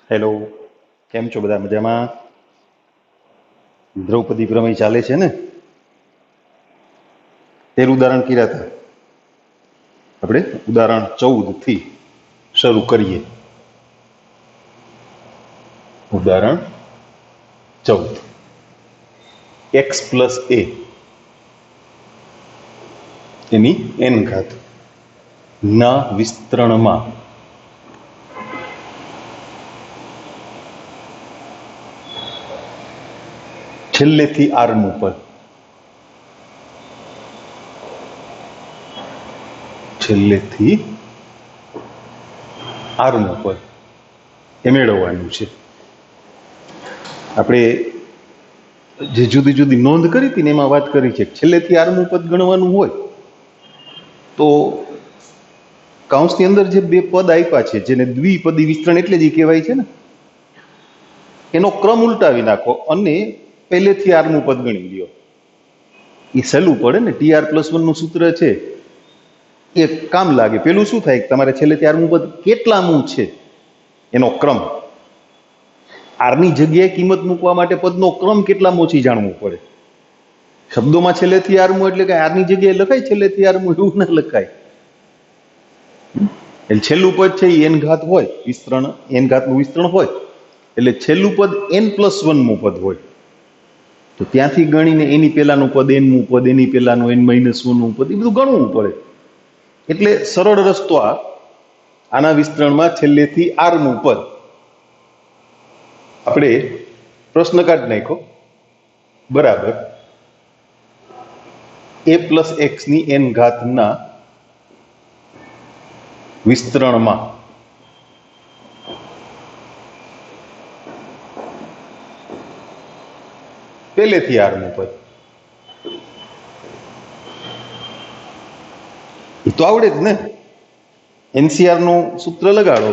Hello, કેમ છો બધા? મજામાં? દ્રૌપદી પ્રમેય ચાલે છે ને? તેનું ઉદાહરણ કર્યા હતા આપણે. ઉદાહરણ 14 થી શરૂ કરીએ. ઉદાહરણ 14, x plus a any n ઘાત ના વિસ્તરણમાં છેલ્લેથી r નું પદ, છેલ્લેથી r નું પદ એ મેળવવાનું છે. આપણે જે જુદી જુદી નોંધ કરી હતી ને એમાં વાત કરી છે કે છેલ્લેથી r નું પદ ગણવાનું હોય તો કૌંસની અંદર જે બે પદ આપ્યા છે જેને દ્વિપદી વિસ્તરણ એટલે જ કહેવાય છે ને, એનો ક્રમ ઉલટાવી નાખો અને પહેલેથી r નું પદ ગણી લ્યો. એ સહેલું પડે ને. tr+1 નું સૂત્ર છે એ કામ લાગે. પેલું શું થાય, તમારે છેલ્લેથી r નું પદ કેટલામું છે એનો ક્રમ, આરની જગ્યાએ કિંમત મૂકવા માટે પદનો ક્રમ કેટલામો છે જાણવું પડે. શબ્દોમાં છેલ્લેથી આરમું એટલે કે આરની જગ્યાએ લખાય છેલ્લેથી આરમું એવું ના લખાય. એટલે છેલ્લું પદ છે એ n ઘાત હોય, વિસ્તરણ n ઘાતનું વિસ્તરણ હોય એટલે છેલ્લું પદ n+1 મું પદ હોય. તો ત્યાંથી ગણીને એની પહેલાનું પદ n મું પદ, એની પહેલાનું n-1 નું પદ, એ બધું ગણવું પડે. એટલે સરળ રસ્તો આના વિસ્તરણમાં છેલ્લેથી r મું પદ આપણે પ્રશ્ન કાઢી નાખ્યો બરાબર a પ્લસ x ની n ઘાતના વિસ્તરણમાં પહેલેથી r નું પદ. એ તો આવડે જ ને. NCR નું સૂત્ર લગાડો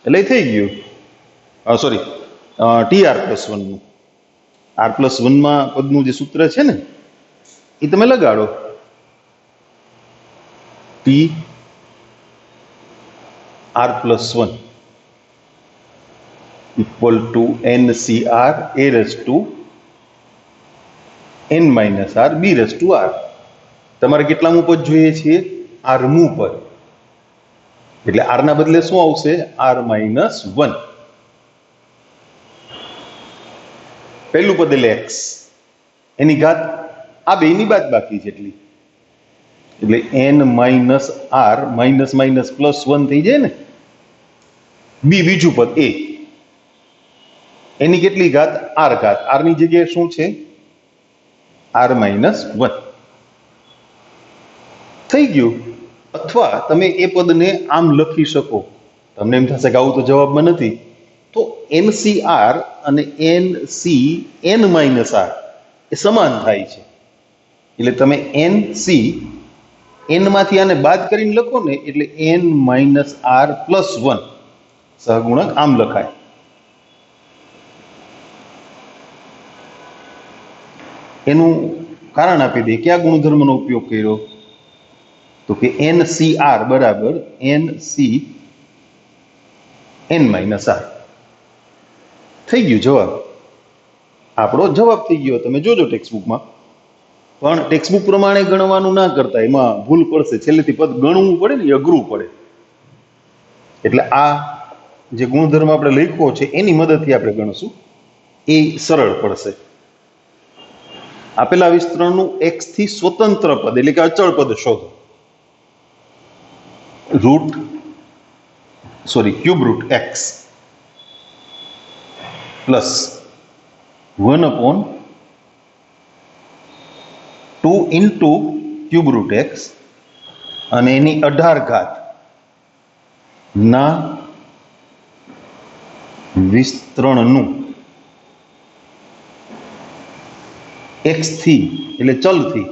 એટલે થઈ ગયું. સોરી, tr+1 નું r+1 માં પદનું જે સૂત્ર છે ને એ તમે લગાડો. tr+1 equal to NCR a⁻n r b⁻r. તમારે કેટલામું પદ જોઈએ છે? r મું પદ. એટલે r ના બદલે શું આવશે? r-1. પહેલું પદ એટલે x, એની ઘાત આ બેની બાદ બાકી છે એટલી, એટલે n-r --+1 થઈ જાય ને. બીજું પદ a, એની કેટલી ઘાત? r ઘાત. r ની જગ્યાએ શું છે? r-1 થઈ ગયું. અથવા તમે એ પદને આમ લખી શકો. તમને એમ થશે કે આવું તો જવાબમાં નથી, તો NCR અને NCn-r એ સમાન થાય છે. એટલે તમે NC n માંથી આને બાદ કરીને લખો ને એટલે n-r+1 સહગુણક આમ લખાય. એનું કારણ આપી દે. કયા ગુણધર્મનો ઉપયોગ કર્યો? તો કે NCR બરાબર NCn-r થઈ ગયું જવાબ. આપણો જવાબ થઈ ગયો. તમે જોજો ટેક્સ્ટબુકમાં. પણ ટેક્સ્ટબુક પ્રમાણે ગણવાનું ના કરતા, એમાં ભૂલ પડશે. છેલ્લેથી પદ ગણવું પડે ને, એ અઘરું પડે. એટલે આ જે ગુણધર્મ આપણે લખ્યો છે એની મદદથી આપણે ગણશું, એ સરળ પડશે. આપેલા વિસ્તરણનું x થી સ્વતંત્ર પદ એટલે કે અચળ પદ શોધો. Cube root x plus 1/2 into cube root x અને એની 18 ઘાત ના વિસ્તરણનું x થી એટલે ચલથી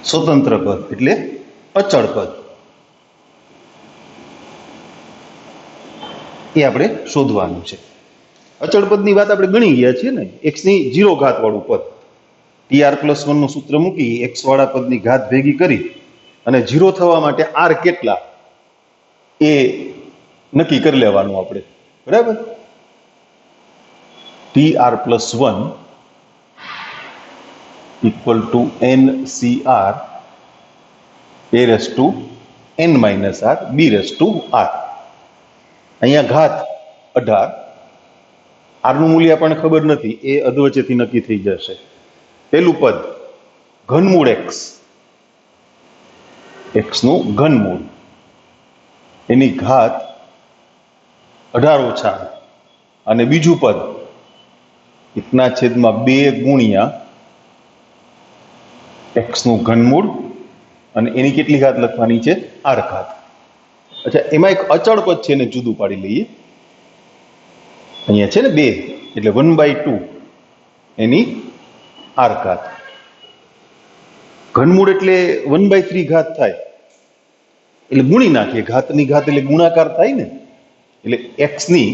સ્વતંત્ર પદ એટલે અચળ પદ એ આપણે શોધવાનું છે. અચળ પદની વાત આપણે ગણી ગયા છીએ ને. x ની 0 ઘાત વાળું પદ, tr+1 નું સૂત્ર મૂકી x વાળા પદની ઘાત ભેગી કરી અને 0 થવા માટે r કેટલા એ નક્કી કરી લેવાનું આપણે, બરાબર. TR+1 equal to NCR A⁻n−r B⁻r. અહીંયા ઘાત 18, આરનું મૂલ્ય આપણને ખબર નથી, એ અધવચ્ચેથી નક્કી થઈ જશે. પેલું પદ ઘનમૂળ x નું ઘનમૂળ, એની ઘાત 18 ઓછા, અને બીજું પદ 1/2 ગુણ્યા x નું ઘનમૂળ, અને એની કેટલી ઘાત લખવાની છે? r ઘાત. અચ્છા, એમાં એક અચળ પદ છે, એને જુદું પાડી લઈએ. અહીંયા છે ને 2, એટલે 1/2 એની r ઘાત. ઘનમૂળ એટલે 1/3 ઘાત થાય, એટલે ગુણી નાખીએ. ઘાતની ઘાત એટલે ગુણાકાર થાય ને, એટલે x ની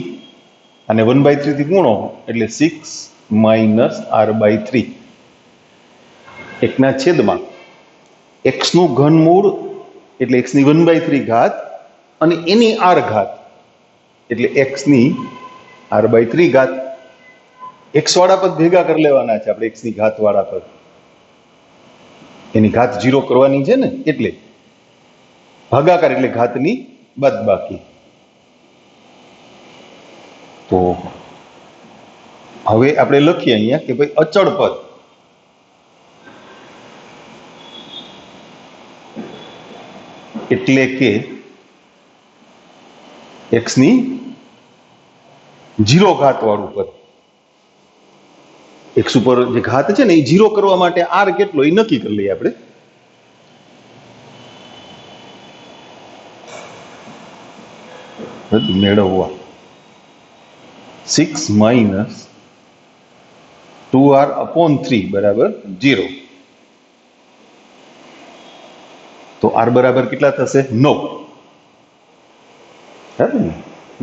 અને 1/3 થી ગુણો એટલે 6 - r/3. 1/છેદમાં x નું ઘનમૂળ એટલે x ની 1/3 ઘાત અને એની r ઘાત એટલે x ની r/3 ઘાત. x વાળા પદ ભેગા કરી લેવાના છે આપણે, x ની ઘાત વાળા પદ, એની ઘાત 0 કરવાની છે ને, એટલે ભાગાકાર એટલે ઘાતની બાદબાકી. તો હવે આપણે લખીએ અહીંયા કે ભાઈ અચળ પદ એટલે કે x ની 0 ઘાત વાળું પદ. x ઉપર જે ઘાત છે ને એ 0 કરવા માટે r કેટલો એ નક્કી કરી લઈએ આપણે. મેળવવા 6 - 2r/3 બરાબર 0. તો r બરાબર કેટલા થશે? 9. બરાબર ને?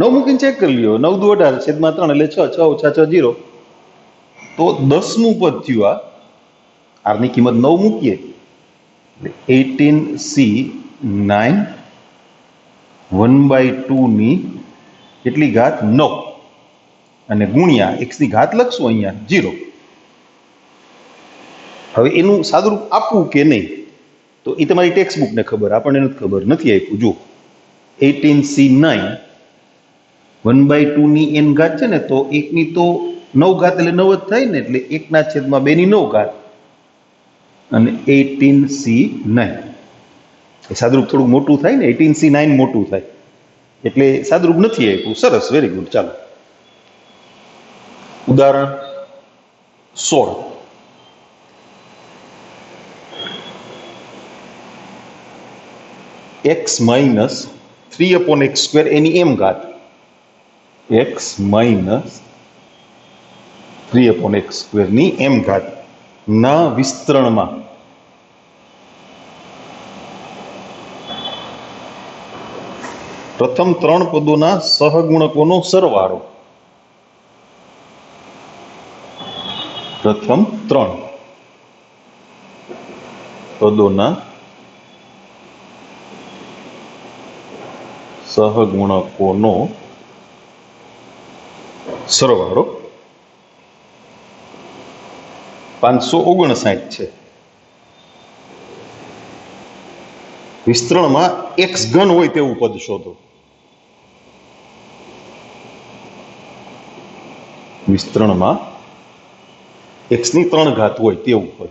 9 મૂકીને ચેક કરી લ્યો. 9 દુ 18, છેદમાં 3 એટલે 6, 6 ઓછા 6 0. તો 10મું પદ થયું આ. r ની કિંમત 9 મૂકીએ એટલે 18C9 1/2 ની કેટલી ઘાત? 9, અને ગુણ્યા x ની ઘાત લખશું અહીંયા 0. હવે એનું સાદુરૂપ આપવું કે નહીં તો એ તમારી ટેક્સ્ટ બુકને ખબર, આપણને નથી ખબર, નથી આપ્યું. જો 18C9 1/2 ની n ઘાત છે ને, તો 1 ની તો 9 ઘાત એટલે 9 જ થાય ને, એટલે 1/2 ની 9 ઘાત અને 18C9. એ સાદુરૂપ થોડું મોટું થાય ને, 18C9 મોટું થાય, એટલે સાદુરૂપ નથી આપ્યું. સરસ, વેરી ગુડ. ચાલો ઉદાહરણ 16. x - 3/x² એની m ઘાત. x - 3/x² ની m ઘાત ના વિસ્તરણમાં પ્રથમ 3 પદોના સહગુણકોનો સરવાળો. પ્રથમ 3 પદોના સહગુણકોનો સરવાળો 559 છે. વિસ્તરણમાં x ઘન હોય તેવું પદ શોધો. વિસ્તરણમાં x ની 3 ઘાત હોય તેવું પદ.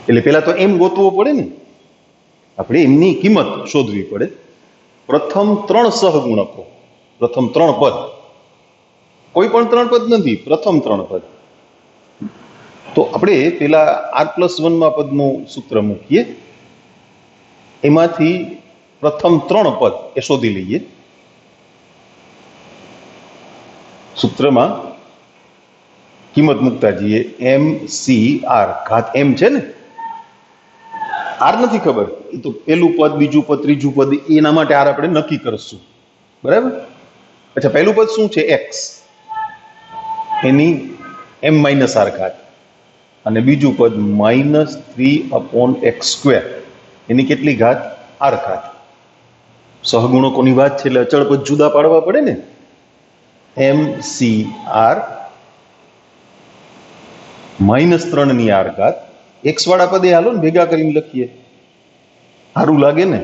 એટલે પેલા તો એમ ગોતવો પડે ને, આપણે એમની કિંમત શોધવી પડે. પ્રથમ 3 સહગુણકો, પ્રથમ 3 પદ, કોઈ પણ 3 પદ નથી, પ્રથમ 3 પદ. તો આપણે પેલા r+1 માં પદનું સૂત્ર મૂકીએ, એમાંથી પ્રથમ 3 પદ એ શોધી લઈએ. સૂત્રમાં કિંમત મૂકતા જઈએ. MCR ઘાત m છે ને, r નથી ખબર, એ તો પેલું પદ, બીજું પદ, ત્રીજું પદ, એના માટે r આપણે નક્કી કરશું. બરાબર. અચ્છા, પહેલું પદ શું છે? x, એની m - r ઘાત. અને બીજું પદ -3/x², એની કેટલી ઘાત? r ઘાત. સહગુણકોની વાત છે એટલે અચળ પદ જુદા પાડવા પડે ને. mcr -3 r ઘાત. x વાળા પદે હાલો ને ભેગા કરીને લખીએ, સારું લાગે ને,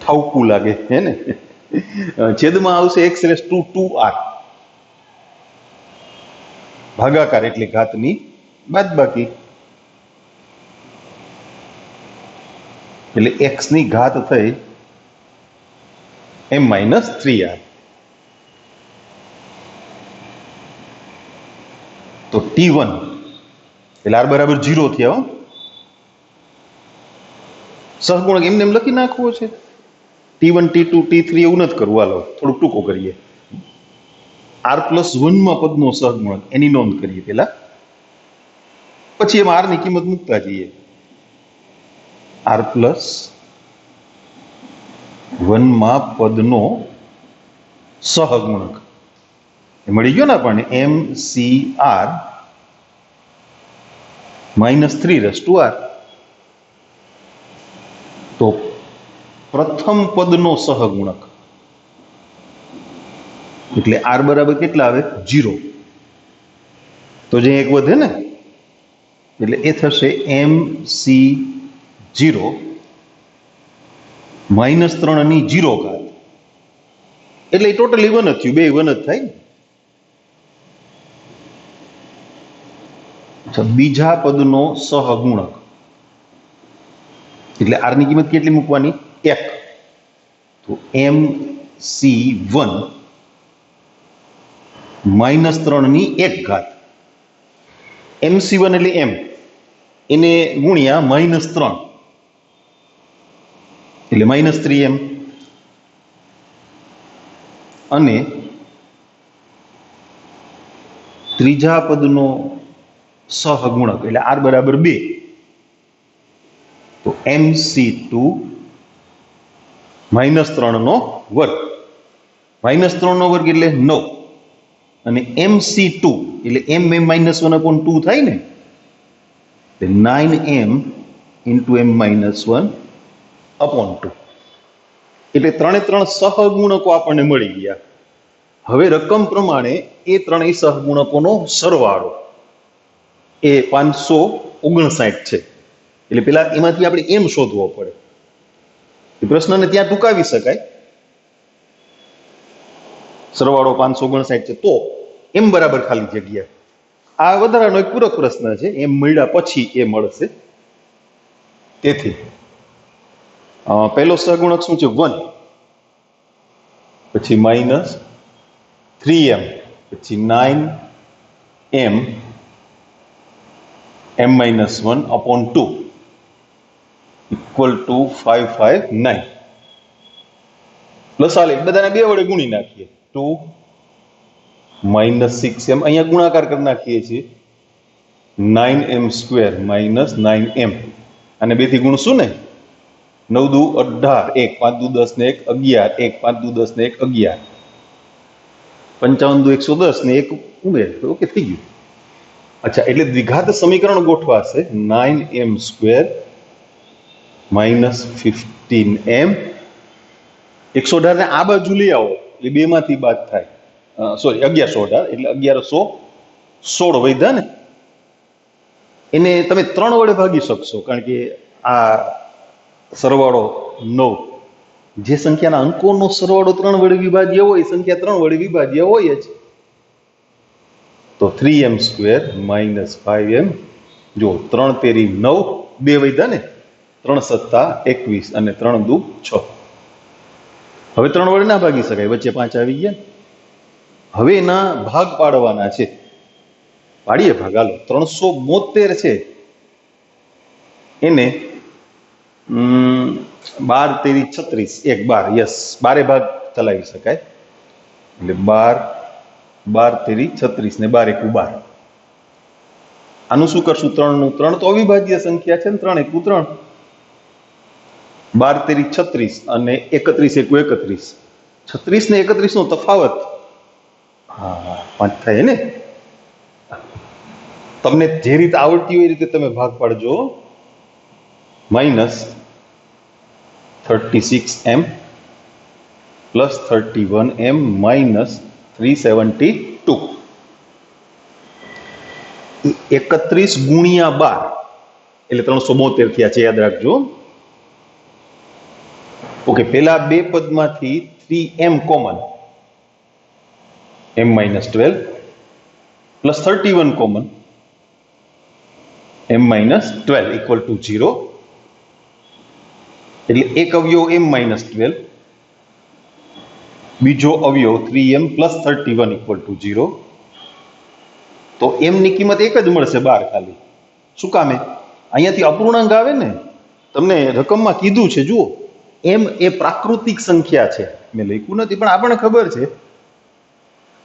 ઠાવકું લાગે હે ને. છેદમાં આવશે x⁻²r, ભાગાકાર એટલે ઘાતની બાદબાકી, એટલે x ની ઘાત થઈ m-3r. તો t1 એટલે r બરાબર 0 થયા. સહગુણક એમને એમ લખી નાખવો છે. t1 t2 t3 એવું નથી કરવું. હાલો થોડુંક ટૂંકો કરીએ. r+1 માં પદનો સહગુણક એની નોંધ કરીએ પેલા, પછી એમાં r ની કિંમત મૂકતા જઈએ. r+1 માં પદનો સહગુણક મળી ગયો ને આપણને, mcr -3r. તો પ્રથમ પદનો સહગુણક એટલે r બરાબર કેટલા આવે? 0. તો જે એક વધે ને એટલે એ થશે mc0 -3 ની 0 ઘાત, એટલે એ ટોટલી 1 જ થયું, બે 1 જ થાય. બીજા પદનો સહગુણક એટલે r ની કિંમત કેટલી મૂકવાની? 1. તો mc1 -3 ની 1 ઘાત. mc1 એટલે m, એને ગુણ્યા -3 એટલે -3m, અને ત્રીજા પદનો સહગુણક એટલે r બરાબર 2. તો mc2 -3 નો વર્ગ, -3 નો વર્ગ એટલે 9, અને mc2 એટલે m-1/2 થાય ને, 9m × m-1/2, એટલે 3 સહગુણકો આપણને મળી ગયા. હવે રકમ પ્રમાણે એ ત્રણેય સહગુણકોનો સરવાળો એ 559 છે. એટલે પેલા એમાંથી આપણે એમ શોધવો પડે. એ પ્રશ્નને ત્યાં ટૂંકાવી શકાય. સરવાળો 559 છે તો એમ બરાબર ખાલી જગ્યા. આ વધારાનો એક પૂરક પ્રશ્ન છે, એમ મળ્યા પછી એ મળશે. તેથી પહેલો સહગુણક શું છે? 1, પછી -3m, પછી 9m m-1/2 = 559. પ્લસ આલે બધાને 2 વડે ગુણી નાખીએ. 2 -6m, અહીંયા ગુણાકાર કરી નાખીએ છીએ. 9m² -9m, અને 2 થી ગુણશું ને, 9 દુ 18, 1 5 દુ 10 ને 1 11, 1 5 દુ 10 ને 1 11, 55 દુ 110 ને 1 ઉમેર. ઓકે, થઈ ગયું. અચ્છા, એટલે દ્વિઘાત સમીકરણ ગોઠવાશે 9m² -15m. 118 ને આ બાજુ લઈ આવો એટલે 2 માંથી બાદ થાય, સોરી 1118 એટલે 1116 વધ્યા ને. એને તમે 3 વડે ભાગી શકશો, કારણ કે આ સરવાળો 9, જે સંખ્યાના અંકોનો સરવાળો 3 વડે વિભાજ્ય હોય, સંખ્યા 3 વડે વિભાજ્ય હોય જ. તો 3m² -5m, જો 3 તેરી 9, 2 વધ્યા ને, 3 સત્તા 21 અને 3 દુ 6. હવે 3 વડે ના ભાગી શકાય, વચ્ચે 5 આવી ગયા. હવે એના ભાગ પાડવાના છે. પાડીએ ભાગ, હાલો. 372 છે એને 12 તેરી 36, 1 12, યસ, 12 ભાગ ચલાવી શકાય. એટલે 12 તેરી 36 ને 12 એકુ 12. આનું શું કરશું? 3 નું 3 તો અવિભાજ્ય સંખ્યા છે ને, 3 એકુ 3, 12 તેરી 36 અને 31 એકુ 31. 36 ને 31 નો તફાવત 5 થાય ને. તમને જે રીતે આવડતી હોય એ રીતે તમે ભાગ પાડજો. -36m +31m -372. 31 ગુણ્યા 12 એટલે 372 થયા છે, યાદ રાખજો. ઓકે, પેલા બે પદમાંથી 3m common, m -12 +31 common, m -12 = 0. એટલે એક અવયવ m -12, બીજો અવયવ 3m +31 = 0. તો m ની કિંમત એક જ મળશે 12 ખાલી. શું કામે? અહીંયાથી અપૂર્ણાંક આવે ને, તમને રકમમાં કીધું છે, જુઓ m એ પ્રાકૃતિક સંખ્યા છે, મેં લખ્યું નથી પણ આપણને ખબર છે.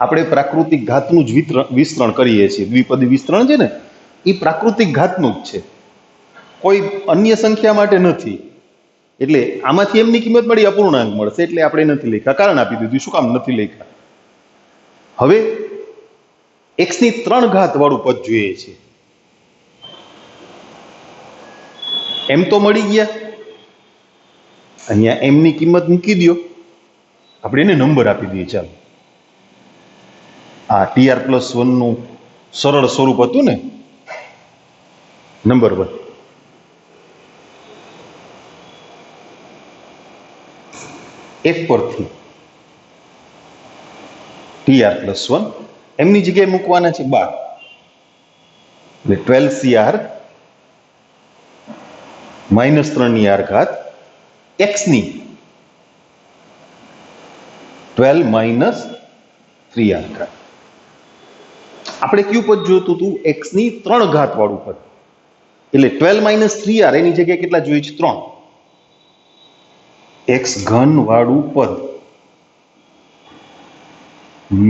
આપણે પ્રાકૃતિક ઘાતનું જ વિસ્તરણ કરીએ છીએ, દ્વિપદી વિસ્તરણ છે ને, એ પ્રાકૃતિક ઘાતનું જ છે, કોઈ અન્ય સંખ્યા માટે નથી. એટલે આમાંથી એમની કિંમત મળી, અપૂર્ણાંક મળશે, એટલે આપણે નથી લખ્યા, કારણ આપી દીધું. શું કામ નથી લખ્યા? હવે x ની 3 ઘાત વાળું પદ જોઈએ છે. m તો મળી ગયા, અહીંયા m ની કિંમત મૂકી દો, આપણે એને નંબર આપી દઈએ. ચાલો, આ tr+1 નું સરળ સ્વરૂપ હતું ને, નંબર 1. f પરથી tr+1 એમની જગ્યાએ મૂકવાના છે 12, એટલે 12cr -3 ઘાત x ની 12 - 3r ઘાત. આપણે કયું પદ જોતું હતું? x ની 3 ઘાત વાળું પદ, એટલે 12 - 3r એની જગ્યાએ કેટલા જોઈએ છે? 3. x ઘન વાળું પદ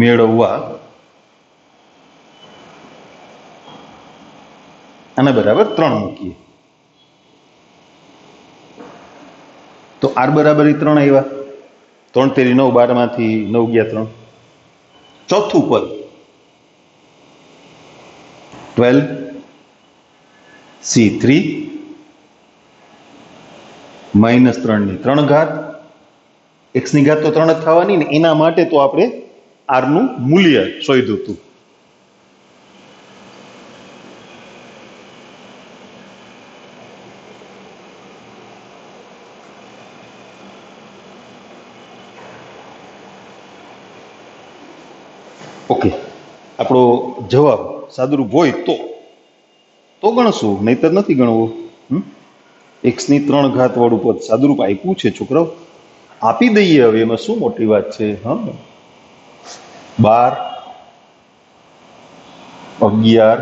મેળવવા આના બરાબર 3 મૂકીએ તો r બરાબર 3 આવ્યા. 3 તેરી 9, 12 માંથી 9 ગયા 3. ચોથું પદ 12c3 -3 ની 3 ઘાત. x ની ઘાત તો 3 જ થવાની ને, એના માટે તો આપણે r નું મૂલ્ય શોધ્યું હતું. ઓકે, આપણો જવાબ સાદુરૂપ હોય તો ગણશું, નહીતર નથી ગણવું. x ની 3 ઘાત વાળું પદ સાદુરૂપ આપ્યું છે છોકરાઓ, આપી દઈએ. હવે એમાં શું મોટી વાત છે? 12, 11,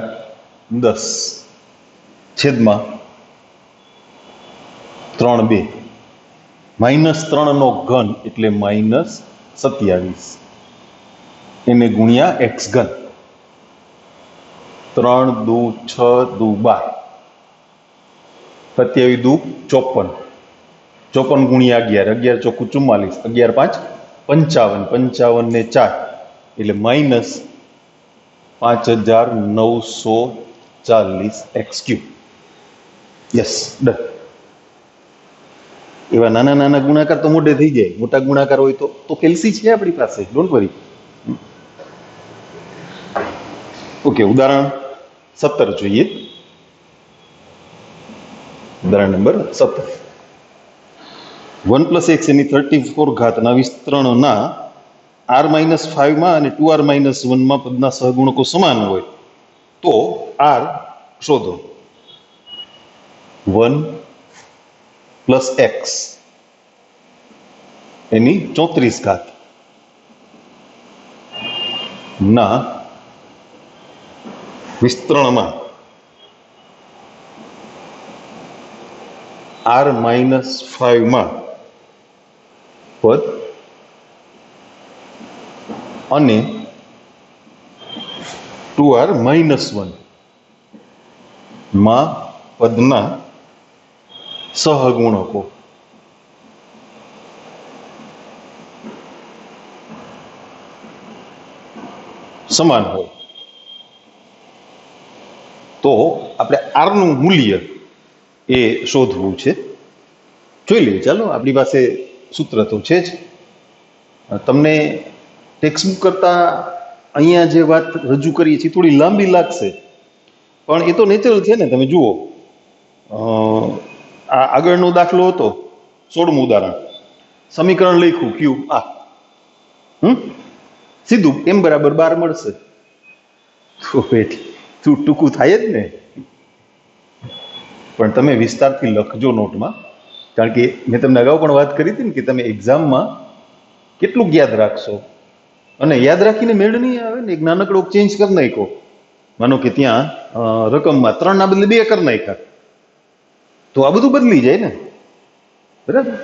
10 છેદમાં 3, 2 -3 નો ઘન એટલે -27, એને ગુણ્યા x ઘન. 3 દુ 6 દુ 12, 27 દુ 54, 54 ગુણ્યા 11, 11 ચોખ્ખું 44, 11 5 55, 55 ને 4 એટલે -5940 x³. Yes, done. એવા નાના નાના ગુણાકાર તો મોઢે થઈ જાય, મોટા ગુણાકાર હોય તો કેલ્સી છે આપણી પાસે, ડોન્ટ વરી. ઓકે, ઉદાહરણ 17 જોઈએ. ઉદાહરણ નંબર 17. 1 + x એની 34 ઘાતના વિસ્તરણના r - 5 માં અને 2r - 1 માં પદના સહગુણકો સમાન હોય તો r શોધો. 1 + x એની 34 ઘાત ના વિસ્તરણમાં r - 5 માં પદ અને 2r - 1 માં પદના સહગુણકો સમાન હોય. તો આપણે આરનું મૂલ્ય એ શોધવું છે. જોઈ લઈએ, ચાલો. આપણી પાસે સૂત્ર તો છે જ. તમને ટેક્સ્ટબુક કરતા અહીંયા જે વાત રજૂ કરીએ છીએ થોડી લાંબી લાગશે, પણ એ તો નેચરલ છે ને. તમે જુઓ, આ આગળનો દાખલો હતો, 16મું ઉદાહરણ. સમીકરણ લખ્યું ક્યુ આ, સીધું m બરાબર 12 મળશે. તો એટલું ટૂંકું થાય જ ને. પણ તમે વિસ્તારથી લખજો નોટમાં, કારણ કે મેં તમને અગાઉ પણ વાત કરી હતી ને કે તમે એક્ઝામમાં કેટલું યાદ રાખશો. અને યાદ રાખીને મેળ નહીં આવે ને. એક નાનકડો ચેન્જ કરી નાખો, માનો કે ત્યાં રકમમાં 3 ના બદલે 2 કરી નાખ્યા, તો આ બધું બદલી જાય ને. બરાબર?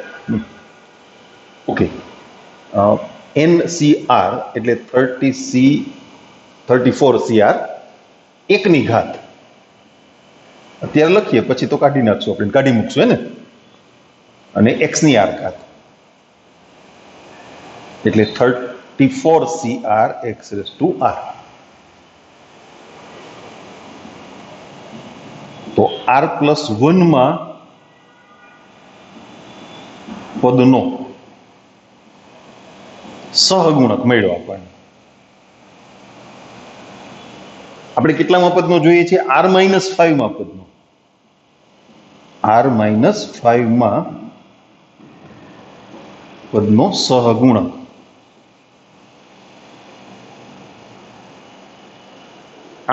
ઓકે. NCR એટલે 34 CR 1 ની ઘાત અત્યારે લખીએ, પછી તો કાઢી નાખશું, આપણે કાઢી મૂકશું ને. અને x ની r ઘાત એટલે 34 CR x raised to r. તો r+1 માં પદનો સહગુણક મળ્યો આપણને. આપણે કેટલામાં પદનો જોઈએ છે? r-5 માં પદનો. r-5 માં પદનો સહગુણક.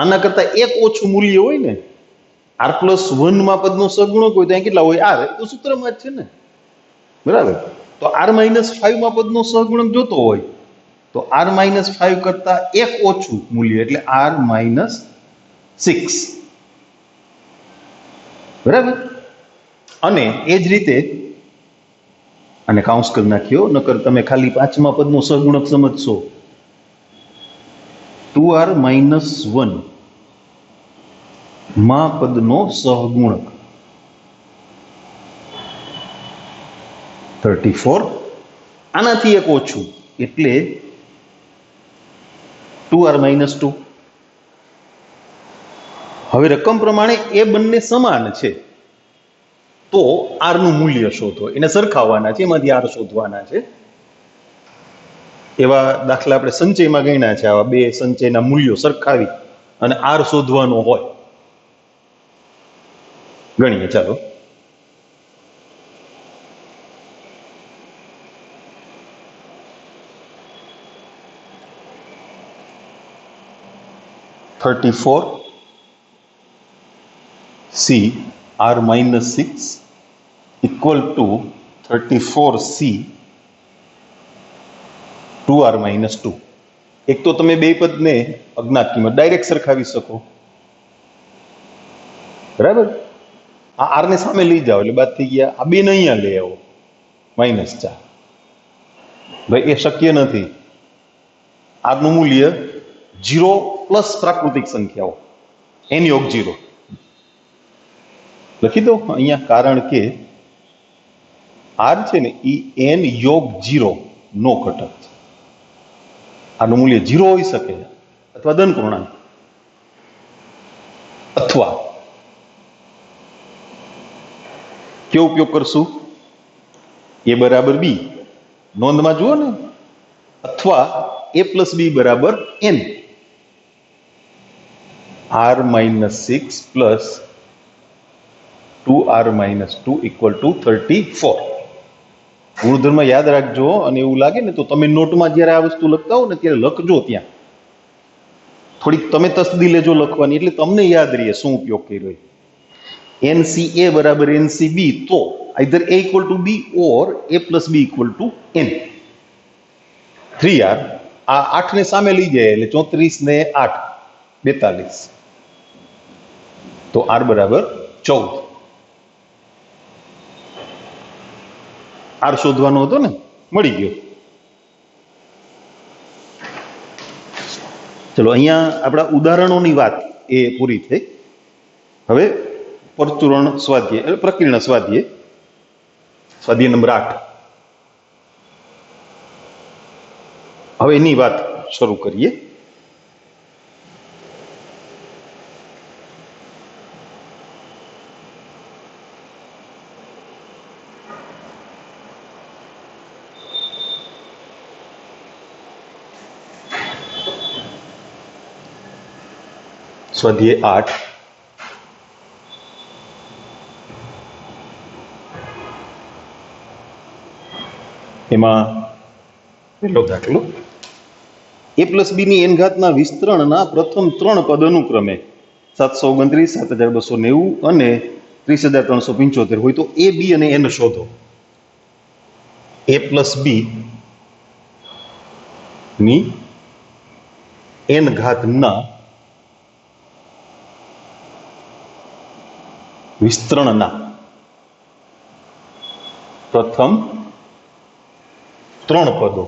આના કરતા એક ઓછું મૂલ્ય હોય ને, r+1 માં પદનો સહગુણક હોય, ત્યાં કેટલા હોય? r. તો સૂત્રમાં જ છે ને. બરાબર? તો r-5 માં પદનો સહગુણક જોતો હોય તો r-5 કરતા એક ઓછું મૂલ્ય એટલે r-6. બરાબર? અને એ જ રીતે આને કાઉન્સ કરી નાખ્યો, નકર તમે ખાલી 5મા પદનો સહગુણક સમજશો. 2r-1 માં પદનો સહગુણક 34, આનાથી એક ઓછું એટલે 2r-2. હવે રકમ પ્રમાણે એ બંને સમાન છે, તો r નું મૂલ્ય શોધો. એને સરખાવવાના છે, એમાંથી r શોધવાના છે. એવા દાખલા આપણે સંચયમાં ગણ્યા છે. આવા બે સંચયના મૂલ્યો સરખાવી અને r શોધવાનો હોય. ગણીએ, ચાલો. (34 C r-6 equal to 34 C 2r-2. એક તો તમે બે પદને અજ્ઞાત કિંમત ડાયરેક્ટ સરખાવી શકો. બરાબર? આ r ને સામે લઈ જાઓ એટલે બાદ થઈ ગયા. આ બે ને અહીંયા લઈ આવો, -4. ભાઈ, એ શક્ય નથી. r નું મૂલ્ય 0 પ્લસ પ્રાકૃતિક સંખ્યાઓ, n યોગ 0 લખી દો અહીંયા, કારણ કે r છે ને એ n યોગ 0 નો ઘટક છે. આનું મૂલ્ય 0 હોઈ શકે અથવા ધન પૂર્ણાંક, અથવા કેવો ઉપયોગ કરશું? a બરાબર b, નોંધમાં જુઓ ને, અથવા a+b બરાબર n. r-6 plus 2r-2 equal to 34. ગુણધર્મ યાદ રાખજો. અને એવું લાગે ને તો તમે નોટમાં જ્યારે આ વસ્તુ લખતા હો ને ત્યારે લખજો. ત્યાં થોડીક તમે તસદી લેજો લખવાની, એટલે તમને યાદ રહે શું ઉપયોગ કર્યો. NCA બરાબર NCB, તો either a equal to b or a+b equal to n. 3r, આ 8 ને સામે લઈ જાય એટલે 34 ને 8 42, તો r બરાબર 14. r શોધવાનો હતો ને, મળી ગયો. ચલો, અહીંયા આપણા ઉદાહરણોની વાત એ પૂરી થઈ. હવે પરચુરણ સ્વાધ્યાય, પ્રકીર્ણ સ્વાધ્યાય, સ્વાધ્યાય નંબર 8. હવે એની વાત શરૂ કરીએ. સ્વાધ્યાય 8 એમાં પહેલો દાખલો a પ્લસ b ની n ઘાતના વિસ્તરણના પ્રથમ 3 પદ અનુક્રમે 729, 7290 અને 30375 હોય તો a b અને n શોધો. a પ્લસ b ની n ઘાતના વિસ્તરણના પ્રથમ 3 પદો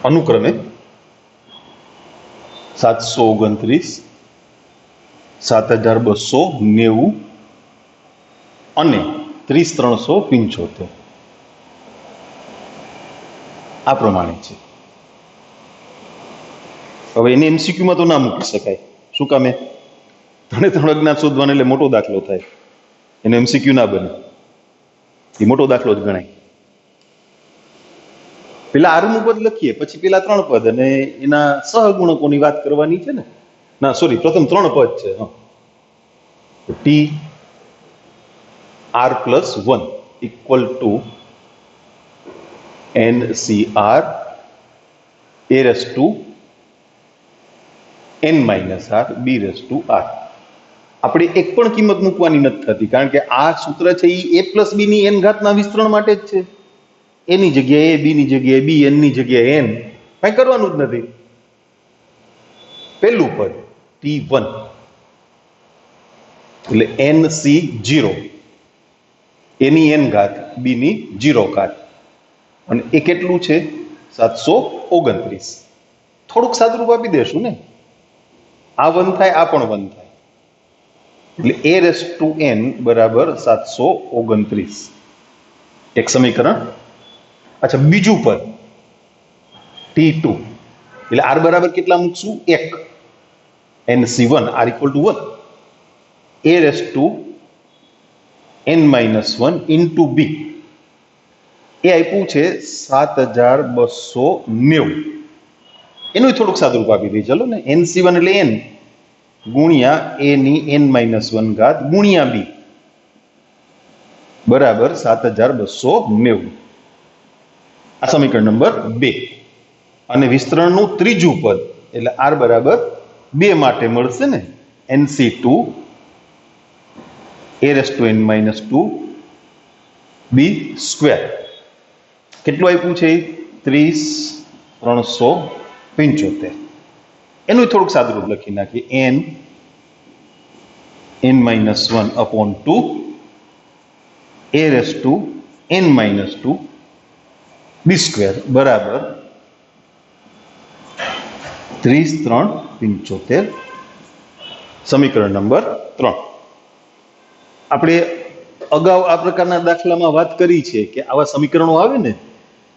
અનુક્રમે 729, 7290 અને 30375 આ પ્રમાણે છે. હવે એને MCQ માં તો ના મૂકી શકાય. શું કામે? 3 અજ્ઞાત શોધવાને એટલે મોટો દાખલો થાય, એને MCQ ના બને, એ મોટો દાખલો જ ગણાય. પેલા આરનું પદ લખીએ, પછી પેલા 3 પદ અને એના સહગુણકોની વાત કરવાની છે ને. ના સોરી, પ્રથમ 3 પદ છે. T R plus 1 equal to NCR a raise to n minus r b raise to r. આપણે એક પણ કિંમત મૂકવાની નથી થતી, કારણ કે આ સૂત્ર છે એ a પ્લસ b ની n ઘાતના વિસ્તરણ માટે જ છે. a ની જગ્યાએ a, b ની જગ્યાએ b, n ની જગ્યાએ n, કઈ કરવાનું જ નથી. પહેલું પદ T1 એટલે NC0, a ની n ઘાત b ની 0 ઘાત, અને એ કેટલું છે? 729. થોડુંક સાદુરૂપ આપી દેશું ને, આ 1 થાય, આ પણ 1 થાય, એટલે a રેસ ટુ n બરાબર 729 એક સમીકરણ. અચ્છા, બીજું પદ T2 એટલે r બરાબર કેટલા મૂકશું? 1. NC1 r equal to 1, a raise to n minus 1 into b. એ આપ્યું છે 7290. એનું થોડુંક સાદુરૂપ આપી દઈએ ચલો ને. NC1 એટલે n ગુણ્યા a ની n માઇનસ 1 ઘાત ગુણ્યા b બરાબર 7290. આ સમીકરણ નંબર 2. અને વિસ્તરણનું ત્રીજું પદ એટલે r બરાબર 2 માટે મળશે ને. NC2 a raise to n minus 2 b square. કેટલું આપ્યું છે? 30375. એનું થોડુંક સાદુરૂપ લખી નાખીએ. n minus 1 upon 2 a raise to n minus 2 b square બરાબર 30375. સમીકરણ નંબર 3. આપણે અગાઉ આ પ્રકારના દાખલામાં વાત કરી છે કે આવા સમીકરણો આવે ને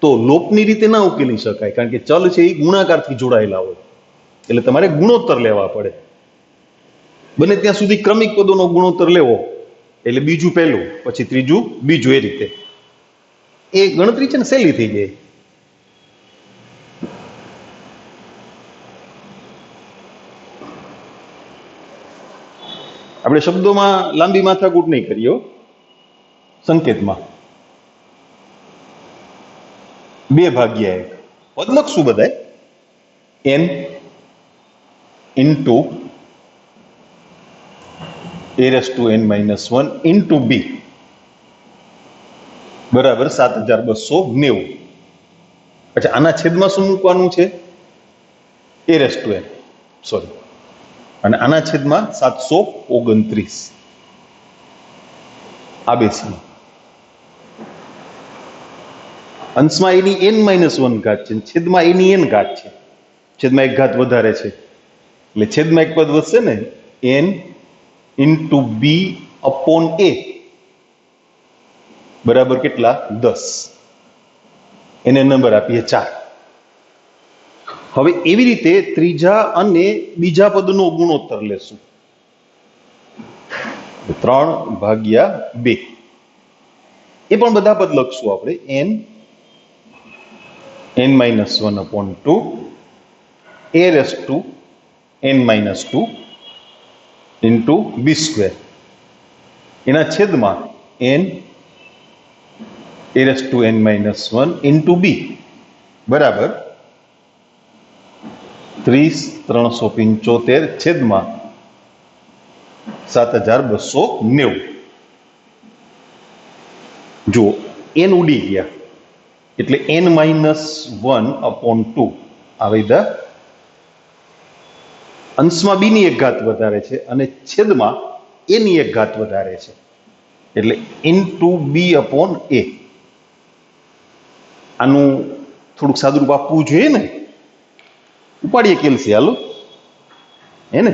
તો લોપની રીતે ના ઉકેલી શકાય, કારણ કે ચલ છે એ ગુણાકારથી જોડાયેલા હોય, એટલે તમારે ગુણોત્તર લેવા પડે. બને ત્યાં સુધી ક્રમિક પદોનો ગુણોત્તર લેવો, એટલે બીજું પહેલું, પછી ત્રીજું બીજું, એ રીતે એ ગણતરી છે ને સહેલી થઈ જાય. આપણે શબ્દોમાં લાંબી માથાકૂટ નહીં કરીએ. સંકેતમાં 2/1 પદ લખશું બધાય. n into a raise to n minus 1 into b બરાબર 7290. અચ્છા, આના છેદમાં શું મૂકવાનું છે? a raise to n, sorry, અને આના છેદમાં 729. આ બેસી અંશમાં એની n માઇનસ 1 ઘાત છે, છેદમાં એની n ઘાત છે, છેદમાં એક ઘાત વધારે છે, એટલે છેદમાં એક પદ વધશે ને. n into b upon a બરાબર કેટલા? 10. એને નંબર આપીએ 4. હવે એવી રીતે ત્રીજા અને બીજા પદનો ગુણોત્તર લેશું. 3/2. એ પણ બધા પદ લખશું આપણે. n n-1/2 a raised to n-2 into b square એના છેદમાં n a raised to n-1 into b બરાબર 30,375 છેદમાં 7,290. જો n ઉડી ગયા એટલે n-1/2 આ બધા અંશમાં b ની એક ઘાત વધારે છે અને છેદમાં a ની એક ઘાત વધારે છે એટલે into b upon a. આનું થોડુંક સાદુરૂપ આપવું જોઈએ ને. ઉપાડીએ કેલસી હાલો હે ને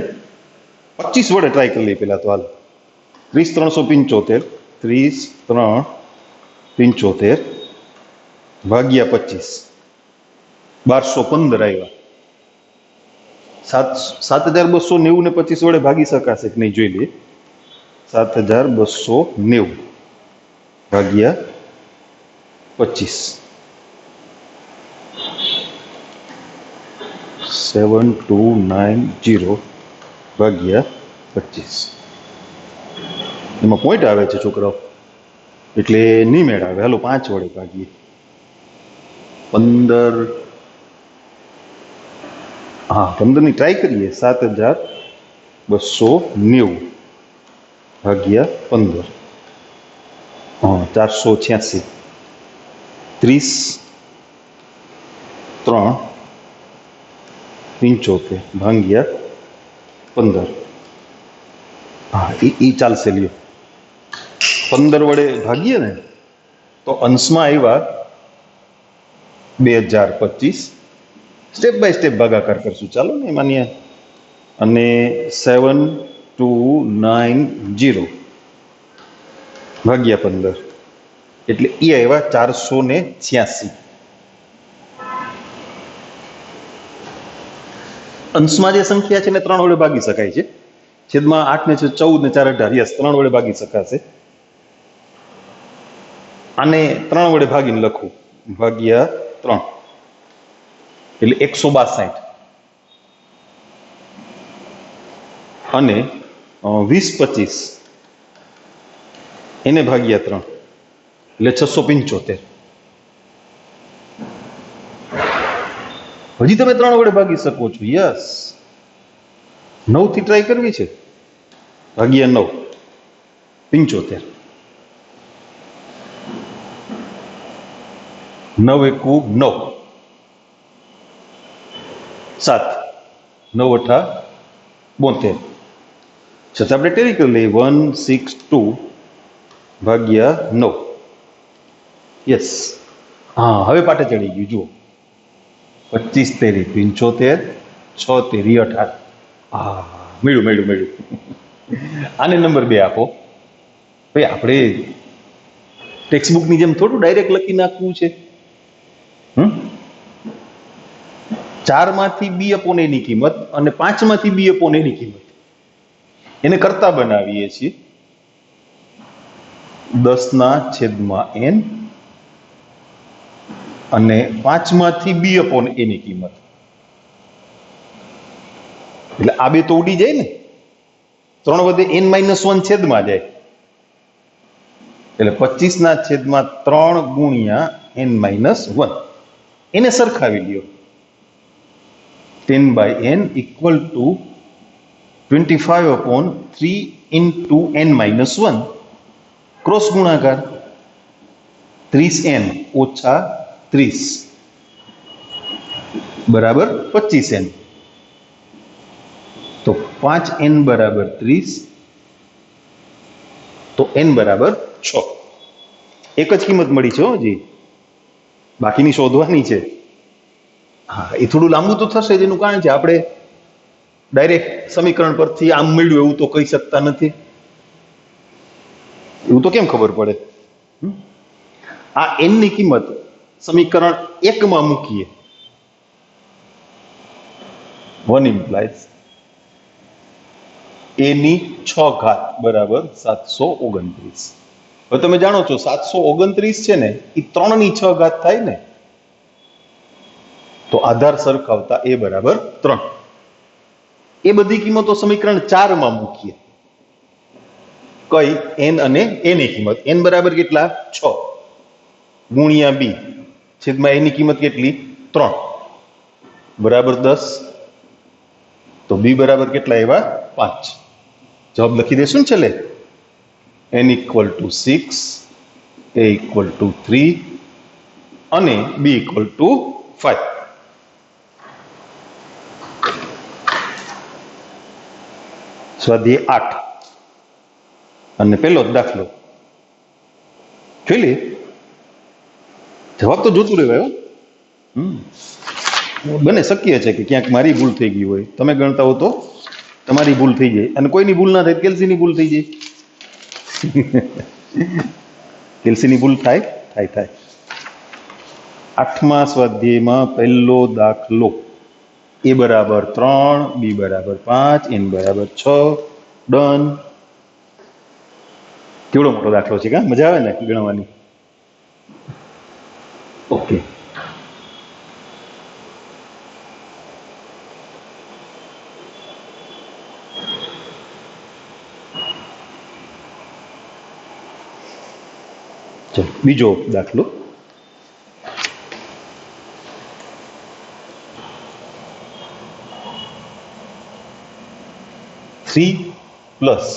25 વડે ટ્રાય કરી લઈએ પેલા તો હાલ 30,375 ભાગ્યા 25 1215 આવ્યા. 7,290 ને 25 વડે ભાગી શકાશે કે નહીં જોઈ લે. 7,290 ભાગ્યા 25 7290 ભાગ્યા 25 એમાં પોઈન્ટ આવે છે છોકરાઓ એટલે નહીં મેળ આવે. હાલો 5 વડે ભાગીએ 15 હા 15 ની ટ્રાય કરીએ 7,290 ભાગ્યા 15 હા 486 30,375 ભાગ્યા 15 હા એ ચાલશે લ્યો. 15 વડે ભાગીએ ને તો અંશમાં આવ્યા 2025. સ્ટેપ બાય સ્ટેપ ભાગાકાર કરશું ચાલો ને માન્ય અને 7290 ભાગ્યા 15 એટલે એ આવ્યા 486. અંશમાં જે સંખ્યા છે ને 3 વડે ભાગી શકાય છે. છેદમાં 8 ને 14 ને 4 18 યસ 3 વડે ભાગી શકાશે. આને 3 વડે ભાગીને લખું ભાગ્યા 3 એટલે 162 અને 20-25 એને ભાગ્યા 3 એટલે 675. હજી તમે 3 વડે ભાગી શકો છો. યસ 9 થી ટ્રાય કરવી છે ભાગ્યા 9 75 9 એકુ 9 7 9 અઠા 72. છતાં આપણે ટેરી કરી લઈએ 162 ભાગ્યા 9. યસ હા હવે પાટે ચડી ગયું જુઓ 25 તેરી 75 6 તેરી 18 હા મળ્યું. આને નંબર 2 આપો. ભાઈ આપણે ટેક્સ્ટ બુકની જેમ થોડું ડાયરેક્ટ લખી નાખવું છે. 4 માંથી b upon a ની કિંમત અને 5 માંથી b upon a ની કિંમત એને કરતા બનાવીએ છીએ 10/n અને 5 માંથી b upon a ની કિંમત એટલે આ બે તો ઉડી જાય ને 3 વધે n-1 છેદમાં જાય એટલે 25/3 ગુણ્યા n-1 એને સરખાવી લ્યો 10/n equal to 25/3 into n-1 cross ગુણાકાર 30n ઓછા 30 બરાબર 25n. તો 5n બરાબર 30 તો n બરાબર 6. એક જ કિંમત મળી છે હજી બાકીની શોધવાની છે. હા એ થોડું લાંબુ તો થશે જેનું કારણ છે આપણે ડાયરેક્ટ સમીકરણ પરથી આમ મળ્યું એવું તો કહી શકતા નથી. એવું તો કેમ ખબર પડે? આ n ની કિંમત સમીકરણ 1 માં મૂકીએ 1 implies a ની 6 ઘાત બરાબર 729. હવે તમે જાણો છો 729 છે ને એ 3 ની 6 ઘાત થાય ને તો આધાર સરખાવતા a બરાબર 3. એ બધી કિંમતો સમીકરણ 4 માં મૂકીએ. કઈ? n અને a ની કિંમત. n બરાબર કેટલા? 6 ગુણ્યા b છેદમાં a ની કિંમત કેટલી? 3 બરાબર 10. તો b બરાબર કેટલા આવ્યા? 5. જવાબ લખી દેશું ને છેલ્લે. n = 6, a = 3 અને b = 5. સ્વાધ્યાય 8 અને પહેલો દાખલો જોઈ લે. જવાબ તો જોતું રહેવાય. બને શક્ય છે કે ક્યાંક મારી ભૂલ થઈ ગઈ હોય, તમે ગણતા હો તો તમારી ભૂલ થઈ જાય, અને કોઈની ભૂલ ના થાય, કેલ્સીની ભૂલ થઈ જાય. કેલ્સીની ભૂલ થાય. 8મા સ્વાધ્યાયમાં પહેલો દાખલો. a બરાબર 3, b બરાબર 5, n બરાબર 6. ડન. કેવડો મોટો દાખલો છે, કા મજા આવે ને ગણવાની. ઓકે, ચલો બીજો દાખલો. 3 પ્લસ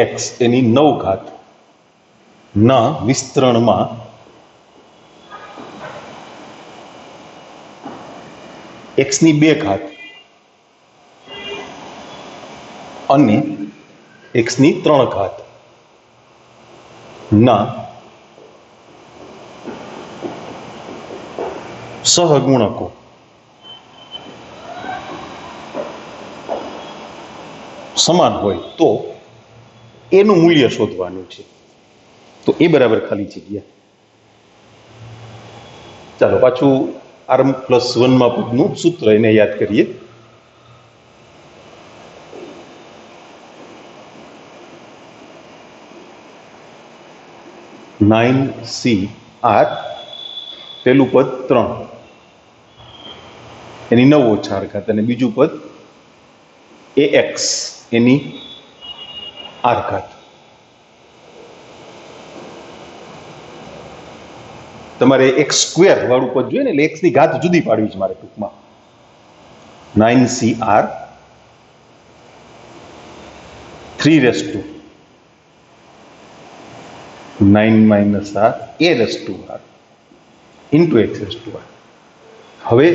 ax એની 9 ઘાત ના વિસ્તરણમાં x ની 2 ઘાત અને x ની 3 ઘાત ના સહગુણકો સમાન હોય તો એનું મૂલ્ય શોધવાનું છે. તો એ બરાબર ખાલી જગ્યા. ચાલો પાછું r+1 માં પદનું સૂત્ર એને યાદ કરીએ. (9CR) પેલું પદ 3 એની 9 ઓછા r ઘાત અને બીજું પદ ax એની r ઘાત. તમારે x² વાળું પદ જોઈએ ને, એટલે x ની ઘાત જુદી પાડવી છે મારે ટૂંકમાં. 9CR 3 9 - r a⁻r into x⁻r. હવે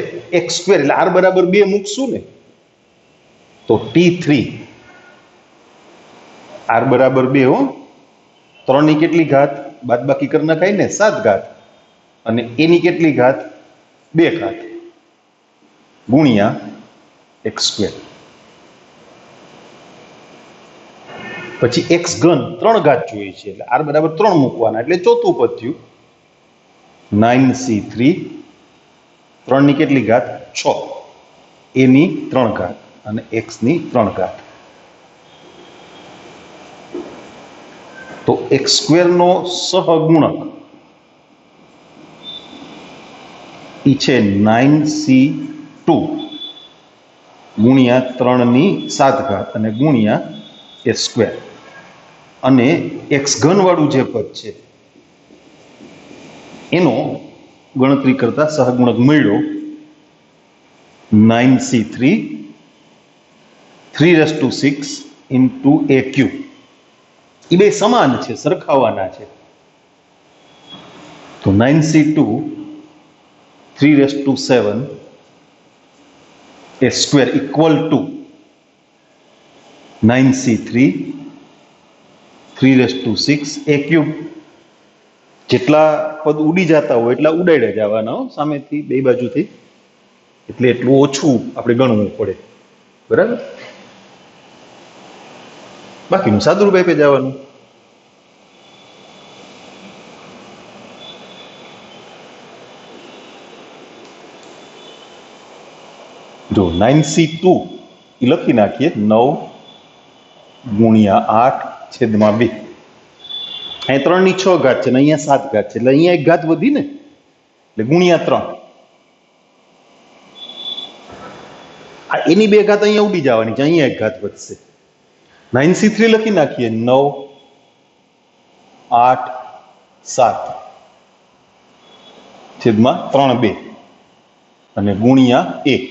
x² એટલે r બરાબર 2 મૂકશું ને, તો t3 r બરાબર 2 હો. 3 ની કેટલી ઘાત? બાદબાકી કરી નખાય ને, 7 ઘાત. અને a ની કેટલી ઘાત? 2 ઘાત ગુણ્યા x². પછી x³ 3 ઘાત જોઈએ છે, એટલે r બરાબર 3 મૂકવાના, એટલે ચોથું પદ થયું 9C3 3 ની કેટલી ઘાત? 6 a ની 3 ઘાત અને x ની 3 ઘાત. તો x² નો સહગુણક ઈ છે 9C2 ગુણ્યા 3 ની 7 ઘાત અને ગુણ્યા a². અને x³ વાળું જે પદ છે એનો ગણતરી કરતા સહગુણક મળ્યો 9C3 3⁶ into a³. એ બે સમાન છે, સરખાવાના છે. તો 9C2 3⁷ a² = 9C3 3⁶ a³. જેટલા પદ ઉડી જતા હોય એટલા ઉડાડ્યા જવાના સામેથી, બે બાજુથી, એટલે એટલું ઓછું આપણે ગણવું પડે. બરાબર? બાકીનું સાદુરૂપ આપી જવાનું. જો 9C2 એ લખી નાખીએ 9×8/2. અહીં 3 ની 6 ઘાત છે ને અહીંયા 7 ઘાત છે, એટલે અહીંયા 1 ઘાત વધી ને, એટલે ગુણ્યા 3. આ એની 2 ઘાત અહીંયા ઉડી જવાની છે, અહીંયા 1 ઘાત વધશે. 9c3 લખી નાખીએ. 9 8 7 છેદમાં 3 2 અને ગુણ્યા 1.